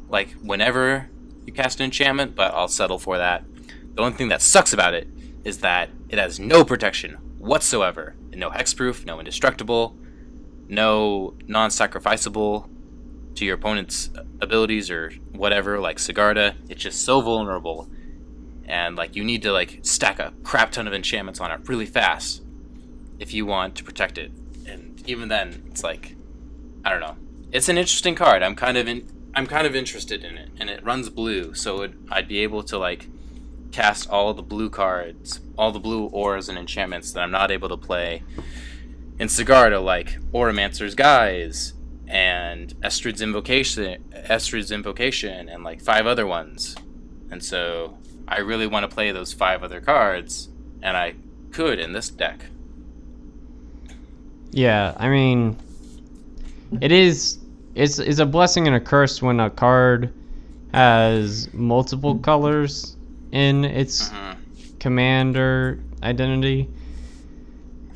like whenever you cast an enchantment, but I'll settle for that. The only thing that sucks about it is that it has no protection whatsoever. No hexproof, no indestructible, no non-sacrificable to your opponent's abilities or whatever, like Sigarda. It's just so vulnerable. And like you need to like stack a crap ton of enchantments on it really fast if you want to protect it. And even then, it's like, I don't know. It's an interesting card. I'm kind of interested in it, and it runs blue, so I'd be able to like cast all the blue cards, all the blue auras and enchantments that I'm not able to play in Sigarda, like Auramancer's Guise and Estrid's Invocation, and like 5 other ones. And so I really want to play those 5 other cards, and I could in this deck. Yeah, I mean, it's a blessing and a curse when a card has multiple colors in its commander identity.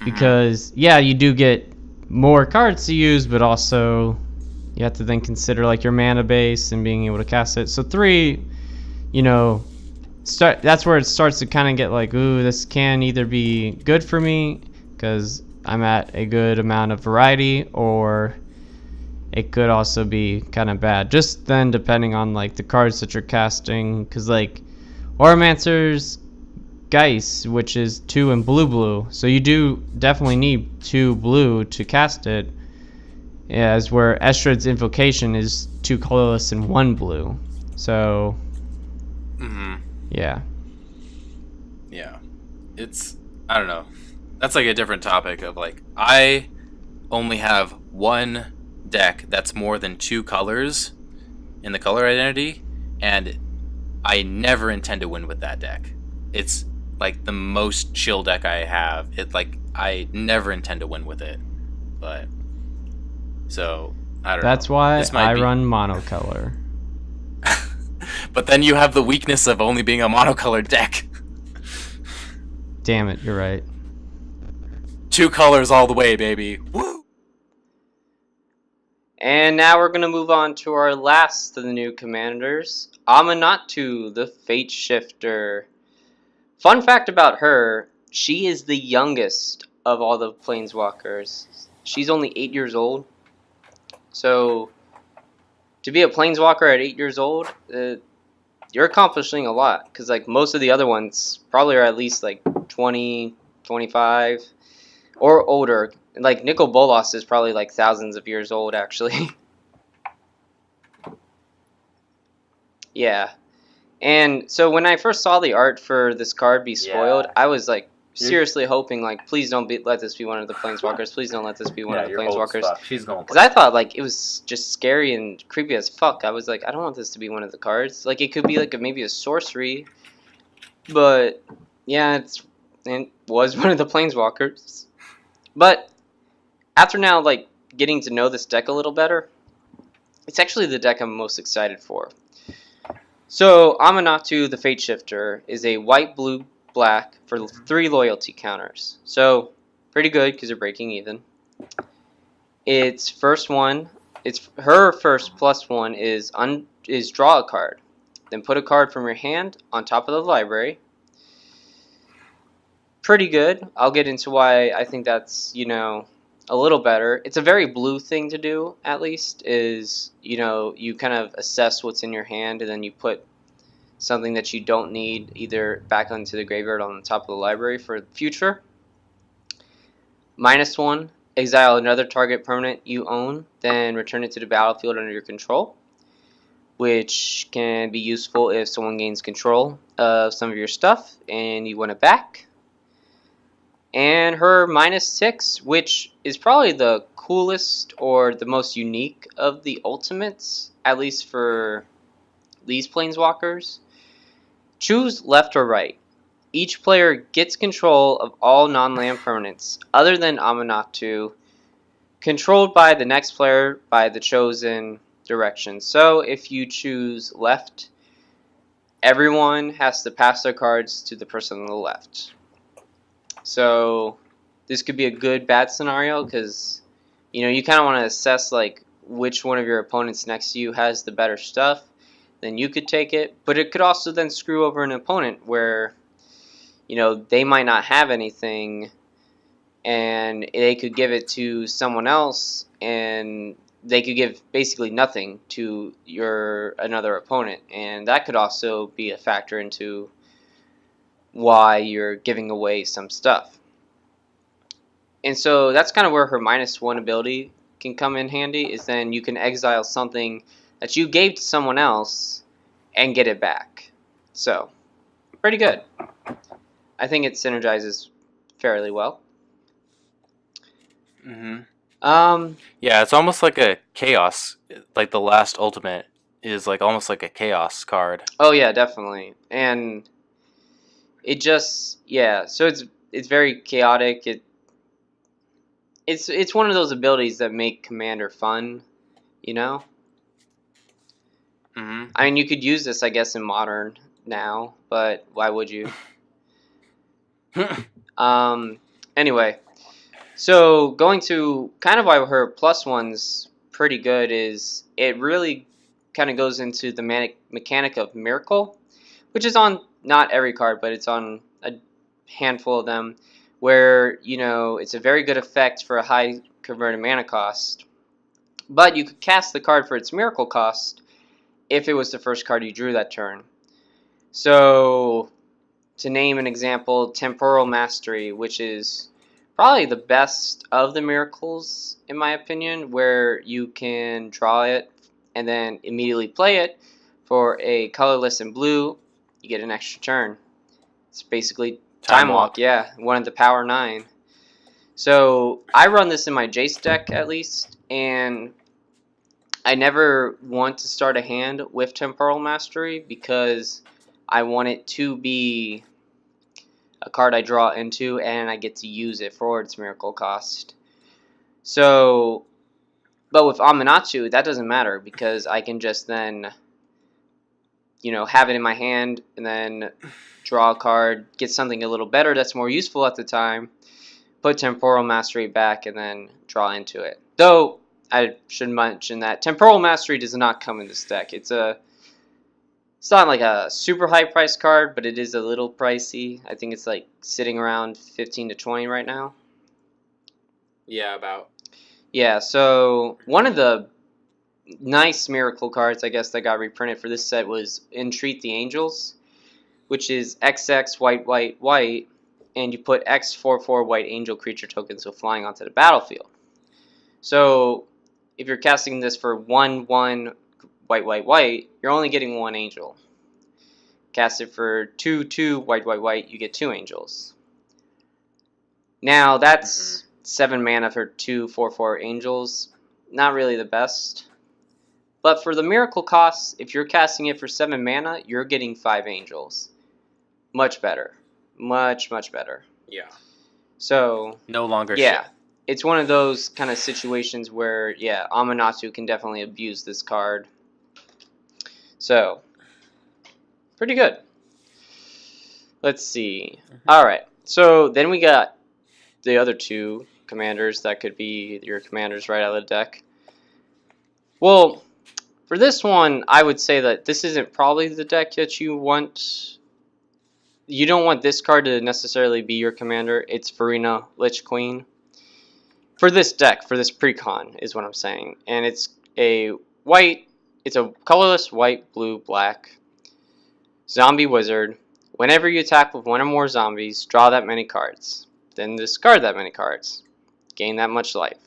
Because, yeah, you do get more cards to use, but also you have to then consider like your mana base and being able to cast it. So 3, that's where it starts to kind of get like, ooh, this can either be good for me because I'm at a good amount of variety, or it could also be kind of bad. Just then, depending on like the cards that you're casting, because like Auramancer's Geist, which is 2 and blue, so you do definitely need 2 blue to cast it. As where Estrid's Invocation is 2 colorless and 1 blue. So, yeah. It's, I don't know. That's like a different topic of like, I only have one deck that's more than 2 colors in the color identity, and I never intend to win with that deck. It's like the most chill deck I have. It like, I never intend to win with it. But, so, I don't know. That's why I run monocolor. But then you have the weakness of only being a monocolor deck. Damn it, you're right. 2 colors all the way, baby. Woo! And now we're going to move on to our last of the new commanders, Amanatu, the Fate Shifter. Fun fact about her, she is the youngest of all the Planeswalkers. She's only 8 years old. So, to be a Planeswalker at 8 years old, you're accomplishing a lot. Because like most of the other ones probably are at least like 20, 25, or older. Like Nicol Bolas is probably like thousands of years old, actually. Yeah. And so when I first saw the art for this card be spoiled, I was like seriously hoping like, please don't let this be one of the Planeswalkers. Please don't let this be one of the Planeswalkers. She's going. Because I thought like it was just scary and creepy as fuck. I was like, I don't want this to be one of the cards. Like it could be like maybe a sorcery, but yeah, it was one of the Planeswalkers. But after now, like, getting to know this deck a little better, it's actually the deck I'm most excited for. So, Amanatu, the Fate Shifter, is a white, blue, black for 3 loyalty counters. So, pretty good because you're breaking even. Her first +1 is draw a card. Then put a card from your hand on top of the library. Pretty good. I'll get into why I think that's, a little better. It's a very blue thing to do, at least, is, you kind of assess what's in your hand and then you put something that you don't need either back onto the graveyard on the top of the library for the future. -1, exile another target permanent you own, then return it to the battlefield under your control, which can be useful if someone gains control of some of your stuff and you want it back. And her -6, which is probably the coolest or the most unique of the ultimates, at least for these Planeswalkers. Choose left or right. Each player gets control of all non-land permanents, other than Amanatu, controlled by the next player by the chosen direction. So if you choose left, everyone has to pass their cards to the person on the left. So this could be a good, bad scenario because, you kind of want to assess like which one of your opponents next to you has the better stuff, then you could take it. But it could also then screw over an opponent where, they might not have anything and they could give it to someone else and they could give basically nothing to another opponent. And that could also be a factor into why you're giving away some stuff. And so that's kind of where her -1 ability can come in handy, is then you can exile something that you gave to someone else and get it back. So, pretty good. I think it synergizes fairly well. Yeah, it's almost like a chaos. Like the last ultimate is like almost like a chaos card. Oh yeah, definitely. And it just, so it's very chaotic. It's one of those abilities that make Commander fun, I mean, you could use this, I guess, in Modern now, but why would you? Anyway, so going to kind of why her +1's pretty good is it really kind of goes into the mechanic of Miracle, which is on not every card, but it's on a handful of them, where, it's a very good effect for a high converted mana cost. But you could cast the card for its Miracle cost if it was the first card you drew that turn. So, to name an example, Temporal Mastery, which is probably the best of the Miracles, in my opinion, where you can draw it and then immediately play it for a colorless and blue, you get an extra turn. It's basically Time Walk, yeah, one of the Power 9. So I run this in my Jace deck at least, and I never want to start a hand with Temporal Mastery because I want it to be a card I draw into and I get to use it for its Miracle cost. So, but with Amanatu, that doesn't matter because I can just then, have it in my hand and then draw a card, get something a little better that's more useful at the time, put Temporal Mastery back, and then draw into it. Though, I should mention that Temporal Mastery does not come in this deck. It's not like a super high price card, but it is a little pricey. I think it's like sitting around 15 to 20 right now. Yeah, about. Yeah, so one of the nice Miracle cards, I guess, that got reprinted for this set was Entreat the Angels, which is XX white, white, white, and you put X 4/4 white angel creature tokens with flying onto the battlefield. So if you're casting this for 1/1 white, white, white, you're only getting 1 angel. Cast it for 2/2 white, white, white, you get 2 angels. Now that's 7 mana for 2 4/4 angels. Not really the best. But for the Miracle costs, if you're casting it for 7 mana, you're getting 5 angels. Much better. Much, much better. Yeah. So, no longer yeah. shit. It's one of those kind of situations where, Amanatu can definitely abuse this card. So, pretty good. Let's see. Alright, so then we got the other 2 commanders that could be your commanders right out of the deck. Well, for this one, I would say that this isn't probably the deck that you want. You don't want this card to necessarily be your commander. It's Farina Lich Queen. For this deck, for this precon, is what I'm saying. And it's a colorless white, blue, black zombie wizard. Whenever you attack with 1 or more zombies, draw that many cards. Then discard that many cards. Gain that much life.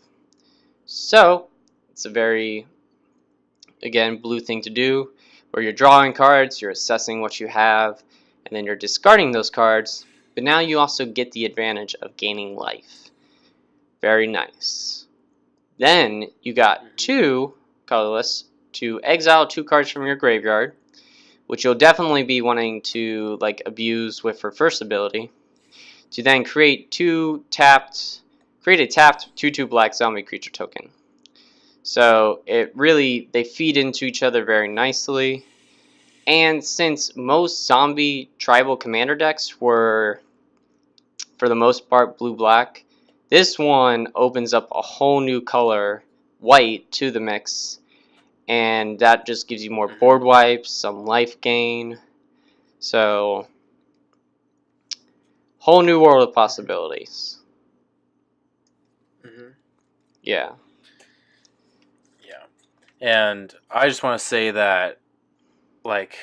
So, it's a very, again, blue thing to do, where you're drawing cards, you're assessing what you have, and then you're discarding those cards, but now you also get the advantage of gaining life. Very nice. Then you got 2 colorless to exile 2 cards from your graveyard, which you'll definitely be wanting to abuse with her first ability, to then create a tapped 2/2 black zombie creature token. So they feed into each other very nicely. And since most zombie tribal commander decks were, for the most part, blue-black, this one opens up a whole new color white to the mix, and that just gives you more board wipes, some life gain. So, whole new world of possibilities. Yeah. Yeah. And I just want to say that, like,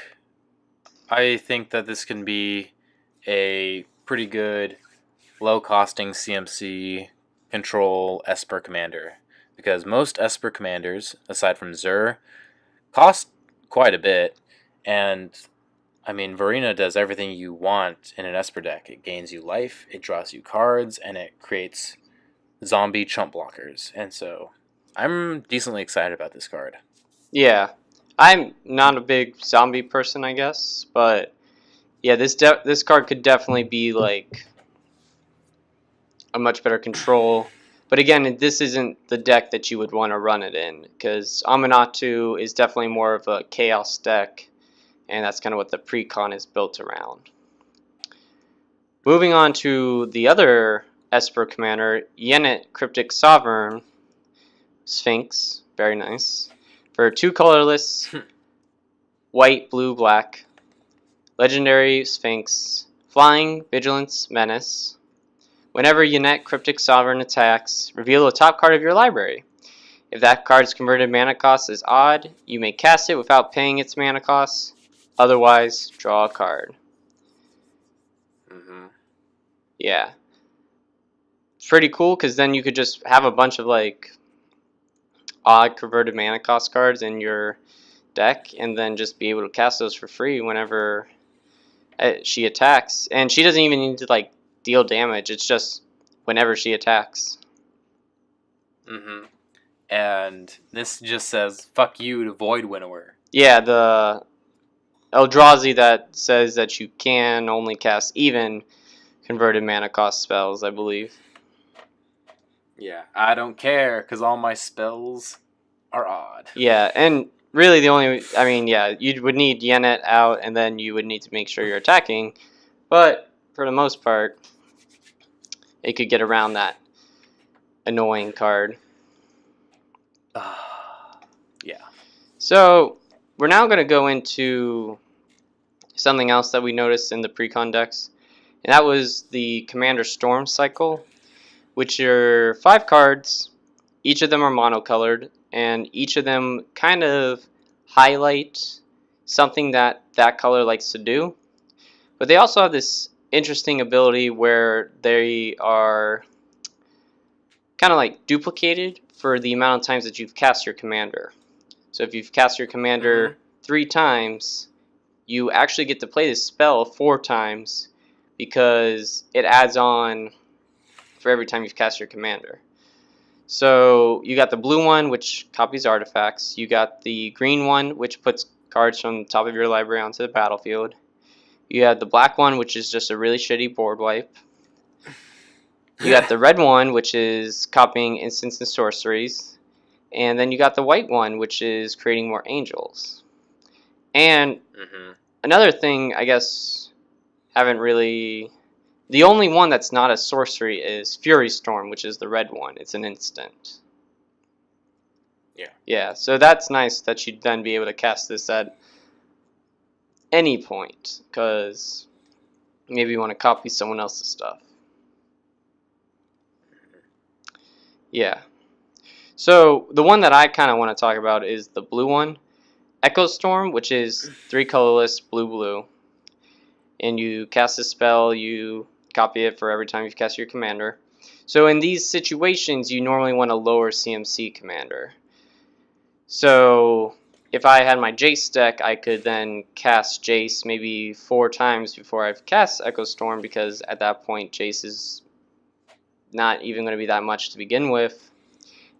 I think that this can be a pretty good low-costing CMC control Esper commander. Because most Esper commanders, aside from Zur, cost quite a bit. And, I mean, Varina does everything you want in an Esper deck. It gains you life, it draws you cards, and it creates zombie chump blockers. And so, I'm decently excited about this card. Yeah. I'm not a big zombie person, I guess, but yeah, this card could definitely be like a much better control. But again, this isn't the deck that you would want to run it in, because Amanatu is definitely more of a chaos deck, and that's kind of what the precon is built around. Moving on to the other Esper commander, Yennet Cryptic Sovereign Sphinx, very nice. For 2 colorless, white, blue, black, legendary Sphinx, flying, vigilance, menace. Whenever Yennet Cryptic Sovereign attacks, reveal the top card of your library. If that card's converted mana cost is odd, you may cast it without paying its mana cost. Otherwise, draw a card. Yeah. It's pretty cool, because then you could just have a bunch of like odd converted mana cost cards in your deck, and then just be able to cast those for free whenever she attacks. And she doesn't even need to like deal damage, it's just whenever she attacks. And this just says fuck you to Void Winnower. Yeah, the Eldrazi that says that you can only cast even converted mana cost spells, I believe. Yeah, I don't care, because all my spells are odd. Yeah, and really the only, I mean, yeah, you would need Yennet out, and then you would need to make sure you're attacking, but for the most part, it could get around that annoying card. Yeah. So, we're now going to go into something else that we noticed in the precon decks, and that was the Commander Storm cycle, which are 5 cards. Each of them are monocolored, and each of them kind of highlight something that that color likes to do. But they also have this interesting ability where they are kind of like duplicated for the amount of times that you've cast your commander. So if you've cast your commander 3 times, you actually get to play this spell 4 times, because it adds on for every time you've cast your commander. So you got the blue one, which copies artifacts. You got the green one, which puts cards from the top of your library onto the battlefield. You have the black one, which is just a really shitty board wipe. You got the red one, which is copying instants and sorceries. And then you got the white one, which is creating more angels. And another thing, I guess, haven't really... The only one that's not a sorcery is Fury Storm, which is the red one. It's an instant. Yeah, so that's nice that you'd then be able to cast this at any point, because maybe you want to copy someone else's stuff. Yeah. So the one that I kind of want to talk about is the blue one, Echo Storm, which is 3 colorless, blue. And you cast a spell, you copy it for every time you've cast your commander. So in these situations, you normally want a lower CMC commander. So if I had my Jace deck, I could then cast Jace maybe 4 times before I've cast Echo Storm, because at that point Jace is not even going to be that much to begin with.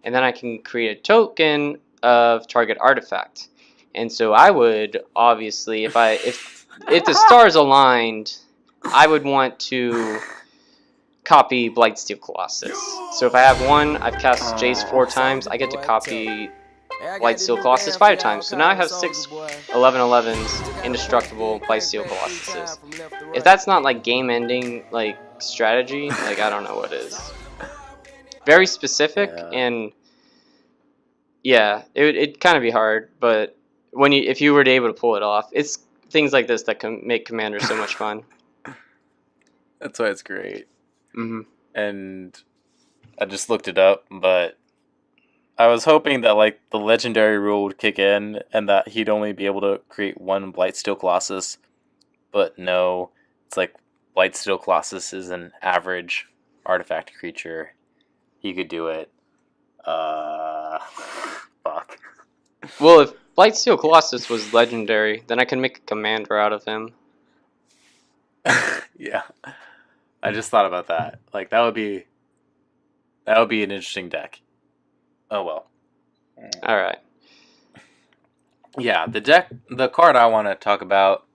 And then I can create a token of target artifact. And so I would obviously, if the stars aligned, I would want to copy Blightsteel Colossus. So if I have one, I've cast Jace 4 times, I get to copy Blightsteel Colossus 5 times. So now I have 6 11/11s, indestructible Blightsteel Colossuses. If that's not like game-ending like strategy, like I don't know what is. Very specific, and Yeah, it'd kind of be hard, but if you were to able to pull it off, it's things like this that can make Commander so much fun. That's why it's great. Hmm. And I just looked it up, but I was hoping that like the legendary rule would kick in and that he'd only be able to create one Blightsteel Colossus. But no, it's like Blightsteel Colossus is an average artifact creature. He could do it. Fuck. Well, if Blightsteel Colossus was legendary, then I can make a commander out of him. Yeah, I just thought about that. Like that would be an interesting deck. Oh well. All right. Yeah, the card I want to talk about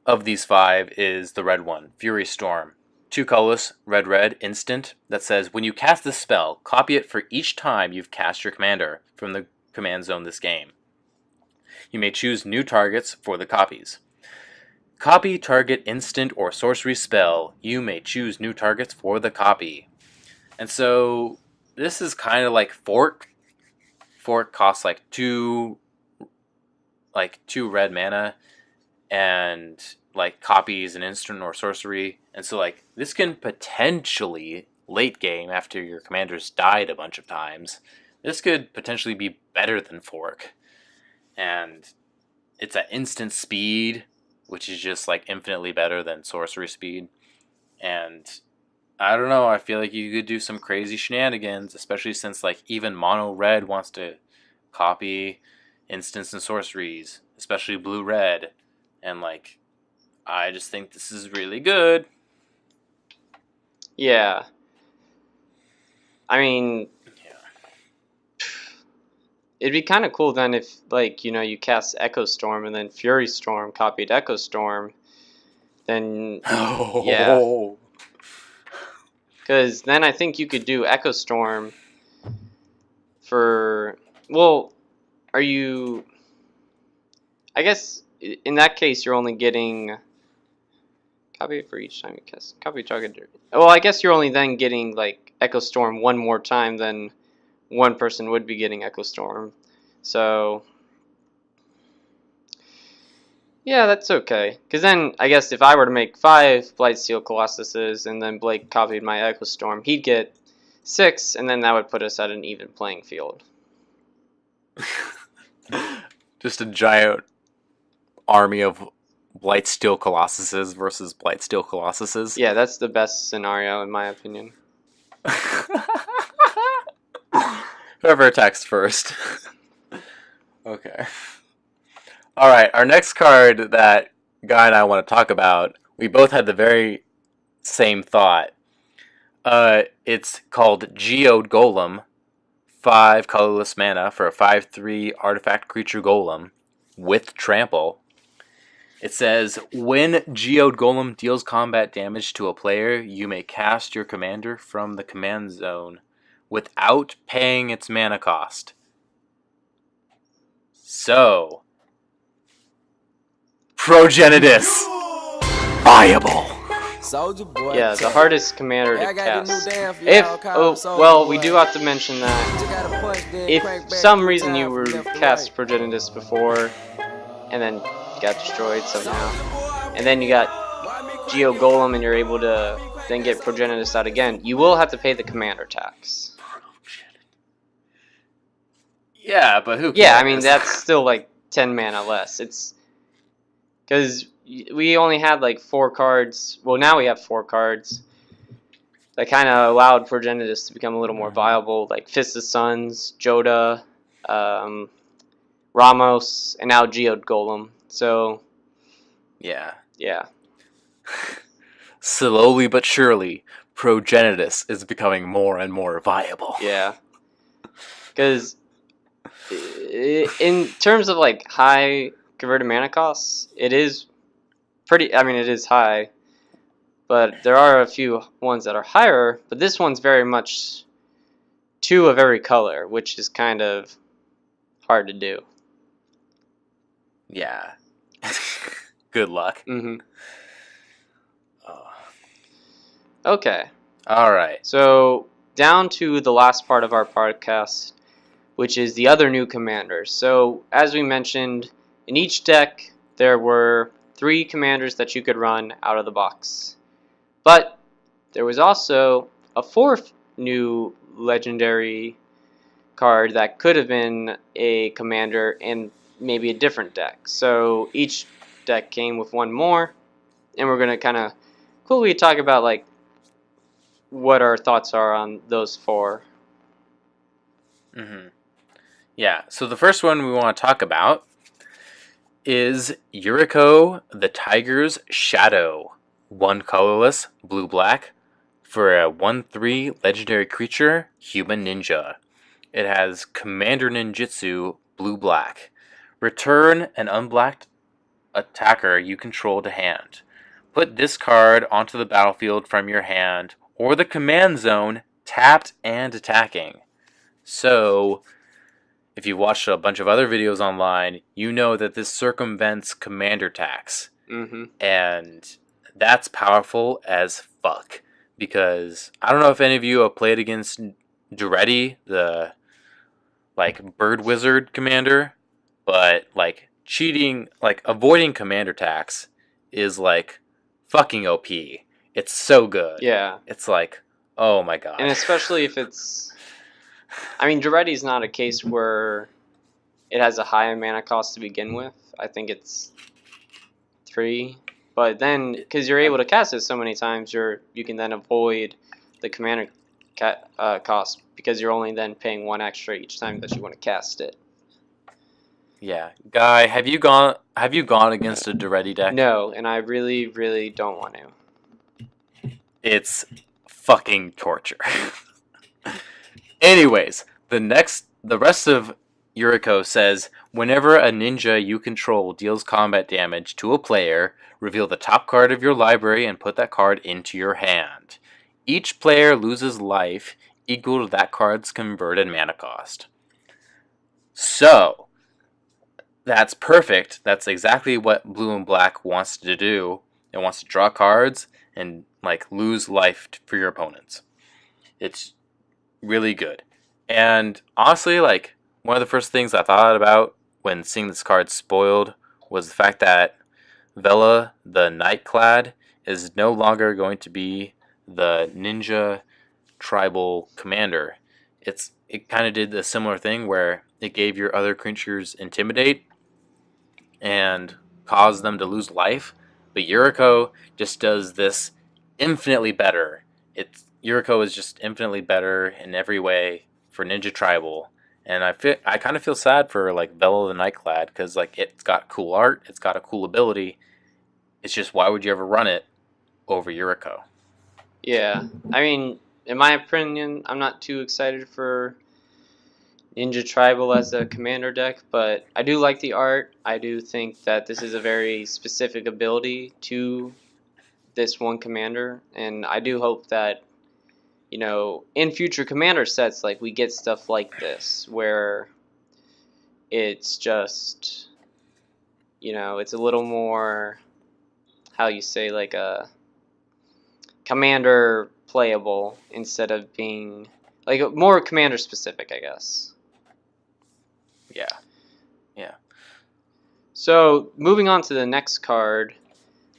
of these 5 is the red one, Fury Storm. 2 colorless, red, instant, that says, when you cast this spell, copy it for each time you've cast your commander from the command zone this game. You may choose new targets for the copies. Copy target instant or sorcery spell. You may choose new targets for the copy. And so, this is kind of like Fork. Fork costs like 2 red mana, and like copies an instant or sorcery, and so like this can potentially late game after your commander's died a bunch of times, this could potentially be better than Fork. And it's at instant speed, which is just like infinitely better than sorcery speed. And I don't know, I feel like you could do some crazy shenanigans, especially since like even mono red wants to copy instants and sorceries, especially blue red. And like I just think this is really good. Yeah. I mean, it'd be kind of cool then if, like, you cast Echo Storm and then Fury Storm copied Echo Storm. Then, yeah. Because then I think you could do Echo Storm for, well, are you, I guess in that case you're only getting, copy it for each time you cast, copy target. Well, I guess you're only then getting, like, Echo Storm one more time than one person would be getting Echo Storm. So, yeah, that's okay. Because then, I guess if I were to make 5 Blightsteel Colossuses and then Blake copied my Echo Storm, he'd get 6, and then that would put us at an even playing field. Just a giant army of Blightsteel Colossuses versus Blightsteel Colossuses. Yeah, that's the best scenario in my opinion. Whoever attacks first. Okay. Alright, our next card that Guy and I want to talk about, we both had the very same thought. It's called Geode Golem. 5 colorless mana for a 5/3 artifact creature golem with trample. It says, when Geode Golem deals combat damage to a player, you may cast your commander from the command zone without paying its mana cost. So, Progenitus, viable. Yeah, the hardest commander to cast. We do have to mention that if for some reason you were cast Progenitus before and then got destroyed somehow, and then you got Geo Golem and you're able to then get Progenitus out again, you will have to pay the commander tax. Yeah, but who cares? Yeah, I mean, that's still like 10 mana less. It's because we only had like 4 cards. Well, now we have 4 cards that kind of allowed Progenitus to become a little more viable, like Fist of Suns, Joda, Ramos, and now Geode Golem. So, yeah. Slowly but surely, Progenitus is becoming more and more viable. Yeah. Because in terms of like high converted mana costs, it is pretty, I mean, it is high, but there are a few ones that are higher, but this one's very much 2 of every color, which is kind of hard to do. Yeah. Good luck. Mm-hmm. Okay. All right. So, down to the last part of our podcast. which is the other new commander. So, as we mentioned, in each deck there were 3 commanders that you could run out of the box. But there was also a 4th new legendary card that could have been a commander in maybe a different deck. So each deck came with 1 more, and we're going to kind of quickly talk about like what our thoughts are on those 4. Yeah, so the first one we want to talk about is Yuriko the Tiger's Shadow. 1 colorless, blue-black, for a 1/3 legendary creature, human ninja. It has Commander Ninjutsu, blue-black. Return an unblacked attacker you control to hand. Put this card onto the battlefield from your hand or the command zone, tapped and attacking. So, if you watched a bunch of other videos online, you know that this circumvents commander tax. And that's powerful as fuck. Because I don't know if any of you have played against Duretti, the like bird wizard commander, but like cheating, like avoiding commander tax is like fucking OP. It's so good. Yeah. It's like, oh my god. And especially if it's... I mean, Duretti's not a case where it has a high mana cost to begin with. I think it's 3. But then, because you're able to cast it so many times, you can then avoid the commander cost, because you're only then paying 1 extra each time that you want to cast it. Yeah, Guy, have you gone against a Duretti deck? No, and I really, really don't want to. It's fucking torture. Anyways, the rest of Yuriko says, whenever a ninja you control deals combat damage to a player, reveal the top card of your library and put that card into your hand. Each player loses life equal to that card's converted mana cost. So, that's perfect. That's exactly what blue and black wants to do. It wants to draw cards and like lose life for your opponents. It's really good. And honestly, like one of the first things I thought about when seeing this card spoiled was the fact that Vela, the Nightclad, is no longer going to be the ninja tribal commander. It kind of did a similar thing where it gave your other creatures Intimidate and caused them to lose life. But Yuriko just does this infinitely better. Yuriko is just infinitely better in every way for Ninja Tribal. And I kind of feel sad for like Vela the Nightclad, because like it's got cool art, it's got a cool ability. It's just, why would you ever run it over Yuriko? Yeah, I mean, in my opinion, I'm not too excited for Ninja Tribal as a commander deck, but I do like the art. I do think that this is a very specific ability to this one commander, and I do hope that, you know, in future commander sets, like, we get stuff like this, where it's just, you know, it's a little more, how you say, like a commander playable instead of being, like, more commander specific, I guess. Yeah. Yeah. So, moving on to the next card,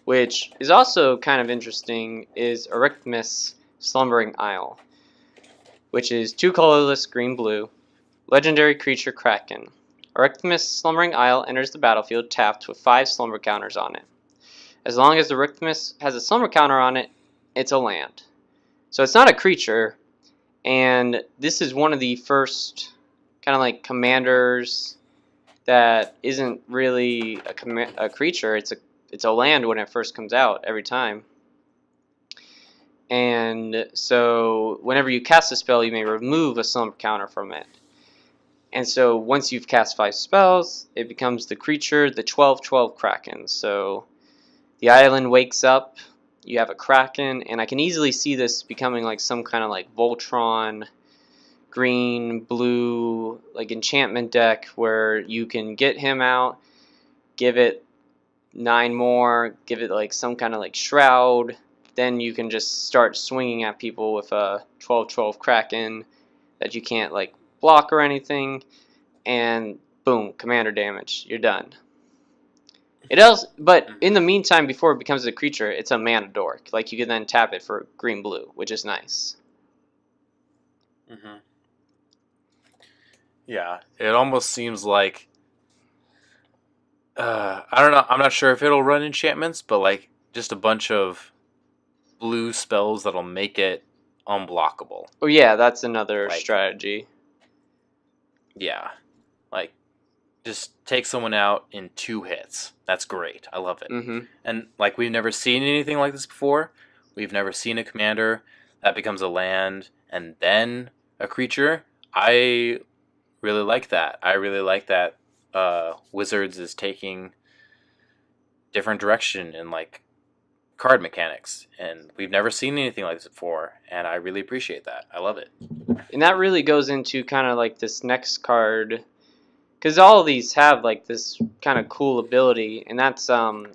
which is also kind of interesting, is Arithmus Slumbering Isle, which is 2 colorless green-blue, legendary creature Kraken. Arithmus Slumbering Isle enters the battlefield tapped with 5 slumber counters on it. As long as Arithmus has a slumber counter on it, it's a land. So it's not a creature, and this is one of the first kind of like commanders that isn't really a creature. It's a land when it first comes out every time. And so whenever you cast a spell, you may remove a slumber counter from it. And so once you've cast 5 spells, it becomes the creature, the 12/12 Kraken. So the island wakes up, you have a Kraken, and I can easily see this becoming like some kind of like Voltron, green, blue, like enchantment deck where you can get him out, give it 9 more, give it like some kind of like shroud, then you can just start swinging at people with a 12/12 Kraken that you can't like block or anything, and boom, commander damage. You're done. But in the meantime, before it becomes a creature, it's a mana dork. Like, you can then tap it for green-blue, which is nice. Mm-hmm. Yeah, it almost seems like I don't know. I'm not sure if it'll run enchantments, but like just a bunch of blue spells that'll make it unblockable. Oh yeah, that's another Like, strategy. Yeah, like just take someone out in 2 hits. That's great. I love it. Mm-hmm. And like we've never seen anything like this before. We've never seen a commander that becomes a land and then a creature. I really like that. I really like that Wizards is taking different direction in like card mechanics, and we've never seen anything like this before, and I really appreciate that. I love it. And that really goes into kind of like this next card, because all of these have like this kind of cool ability, and that's Zancha,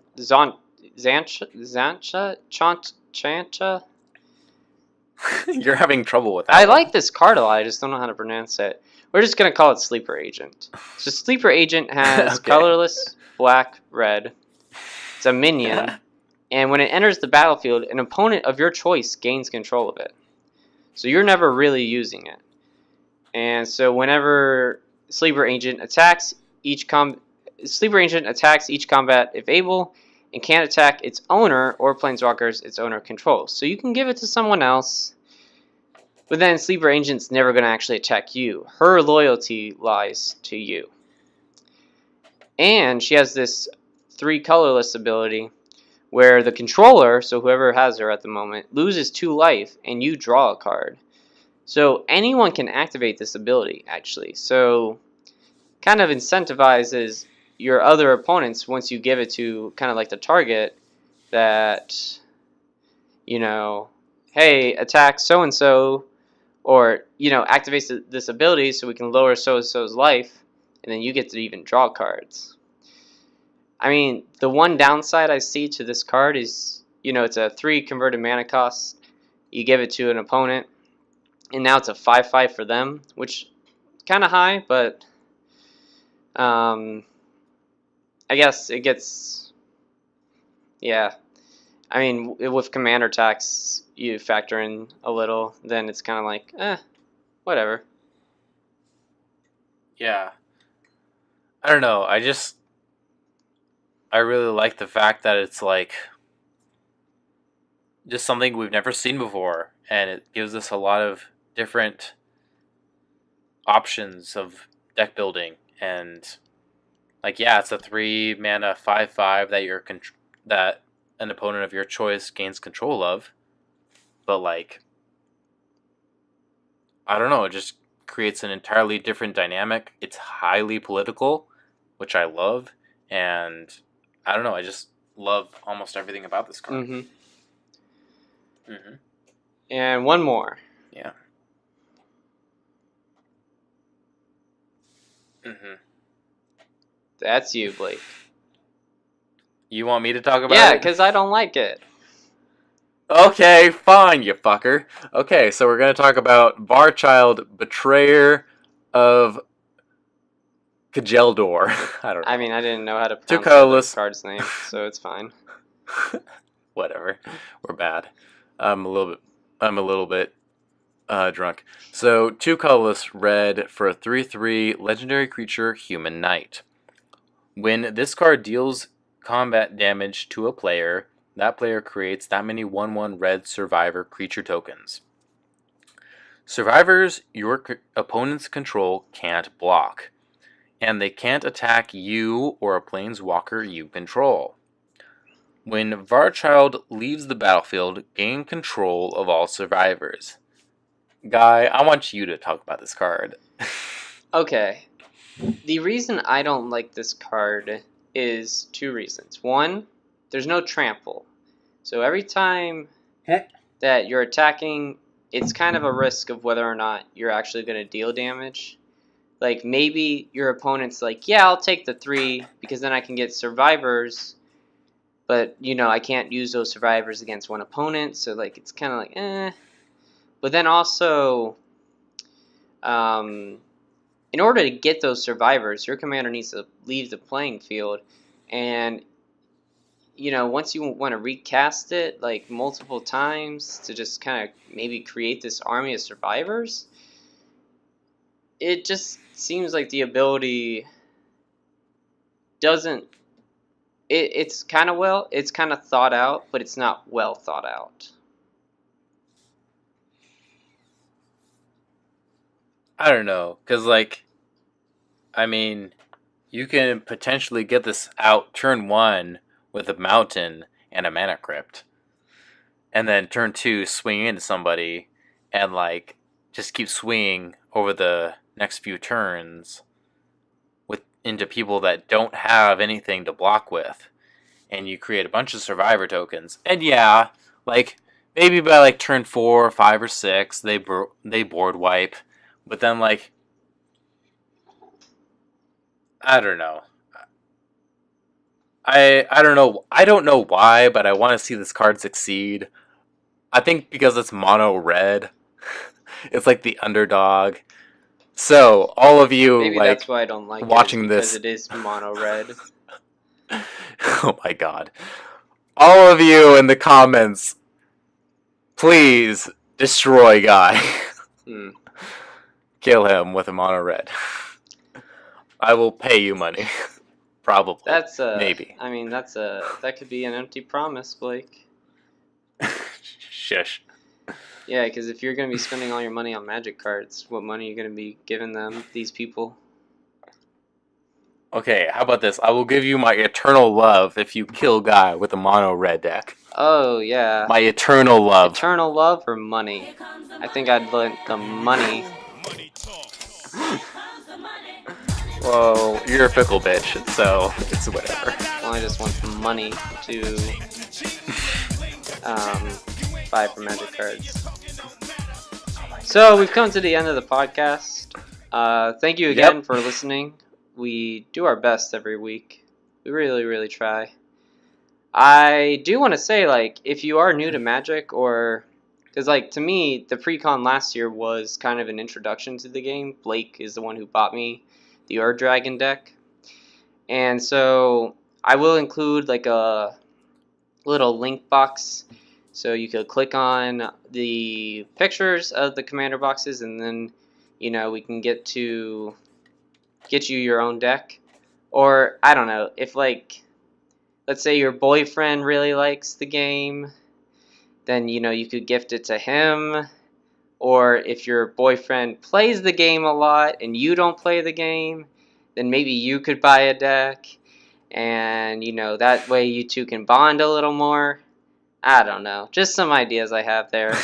Chancha. You're having trouble with that. I like this card a lot. I just don't know how to pronounce it. We're just gonna call it Sleeper Agent. So Sleeper Agent has Okay. colorless, black, red. It's a minion, and when it enters the battlefield, an opponent of your choice gains control of it. So you're never really using it. And so whenever Sleeper Agent attacks each combat if able, and can't attack its owner or planeswalkers its owner controls. So you can give it to someone else, but then Sleeper Agent's never going to actually attack you. Her loyalty lies to you. And she has this 3 colorless ability where the controller, so whoever has her at the moment, loses 2 life and you draw a card. So anyone can activate this ability, actually. So kind of incentivizes your other opponents once you give it to kind of like the target that, you know, hey, attack so-and-so, or, you know, activates this ability so we can lower so-and-so's life, and then you get to even draw cards. I mean, the one downside I see to this card is, you know, it's a 3 converted mana cost. You give it to an opponent, and now it's a 5/5 for them, which is kind of high, but I guess it gets, yeah. I mean, with commander attacks, you factor in a little, then it's kind of like, whatever. Yeah. I don't know. I really like the fact that it's like just something we've never seen before, and it gives us a lot of different options of deck building. And like, yeah, it's a 3 mana 5/5 that an opponent of your choice gains control of, but like, I don't know, it just creates an entirely different dynamic. It's highly political, which I love, and I don't know, I just love almost everything about this card. Mm-hmm. Mm-hmm. And one more. Yeah. Mm-hmm. That's you, Blake. You want me to talk about Yeah, it? because I don't like it. Okay, fine, you fucker. Okay, so we're going to talk about Barchild, Betrayer of Kajeldor. I don't know. I mean, I didn't know how to 2 pronounce colorless. the card's name, so it's fine. Whatever. We're bad. I'm a little bit drunk. So 2 colorless red for a 3/3 legendary creature, Human Knight. When this card deals combat damage to a player, that player creates that many 1/1 red survivor creature tokens. Survivors your opponent's control can't block, and they can't attack you or a planeswalker you control. When Varchild leaves the battlefield, gain control of all survivors. Guy, I want you to talk about this card. Okay. The reason I don't like this card is 2 reasons. One, there's no trample. So every time that you're attacking, it's kind of a risk of whether or not you're actually going to deal damage. Like, maybe your opponent's like, yeah, I'll take the 3 because then I can get survivors, but, you know, I can't use those survivors against one opponent, so, like, it's kind of like, eh. But then also, in order to get those survivors, your commander needs to leave the playing field. And, once you want to recast it, like, multiple times to just kind of maybe create this army of survivors, it just seems like the ability doesn't... It's kind of thought out, but it's not well thought out. I don't know, because, you can potentially get this out turn 1 with a mountain and a mana crypt. And then turn 2, swing into somebody, and, just keep swinging over the next few turns into people that don't have anything to block with. And you create a bunch of survivor tokens. And yeah, maybe by, turn 4, 5, or 6, they board wipe. But then, I don't know. I don't know. I don't know why, but I want to see this card succeed. I think because it's mono red. It's like the underdog. So all of you, maybe that's why I don't like watching it, this, because it is mono red. Oh my god! All of you in the comments, please destroy Guy. Kill him with a mono red. I will pay you money. Probably. That's maybe. I mean, that could be an empty promise, Blake. Shush. Yeah, because if you're going to be spending all your money on Magic cards, what money are you going to be giving these people? Okay, how about this? I will give you my eternal love if you kill Guy with a mono red deck. Oh, yeah. My eternal love. Eternal love or money? I think I'd want the money. Well, you're a fickle bitch, so it's whatever. Well, I just want the money to buy for Magic cards. So we've come to the end of the podcast. Thank you again for listening. We do our best every week. We really, really try. I do want to say, if you are new to Magic, or... Because, to me, the pre-con last year was kind of an introduction to the game. Blake is the one who bought me the Ur Dragon deck. And so I will include, a little link box. So you could click on the pictures of the commander boxes, and then, we can get you your own deck. Or, I don't know, if, let's say your boyfriend really likes the game, then, you could gift it to him. Or if your boyfriend plays the game a lot and you don't play the game, then maybe you could buy a deck. And, that way you two can bond a little more. I don't know. Just some ideas I have there.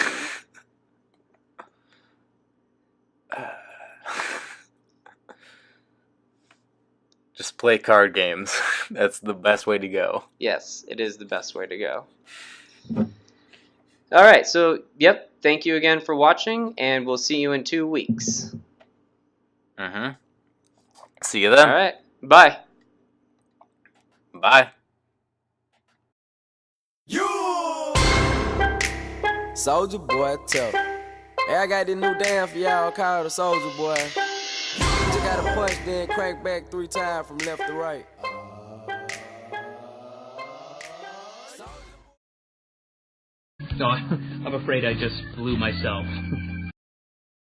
Just play card games. That's the best way to go. Yes, it is the best way to go. Alright, so, thank you again for watching, and we'll see you in 2 weeks. See you then. Alright, bye. Bye. Soldier Boy, tell. Hey, I got this new dance for y'all called the Soldier Boy. You gotta punch, then crank back 3 times from left to right. So I'm afraid I just blew myself.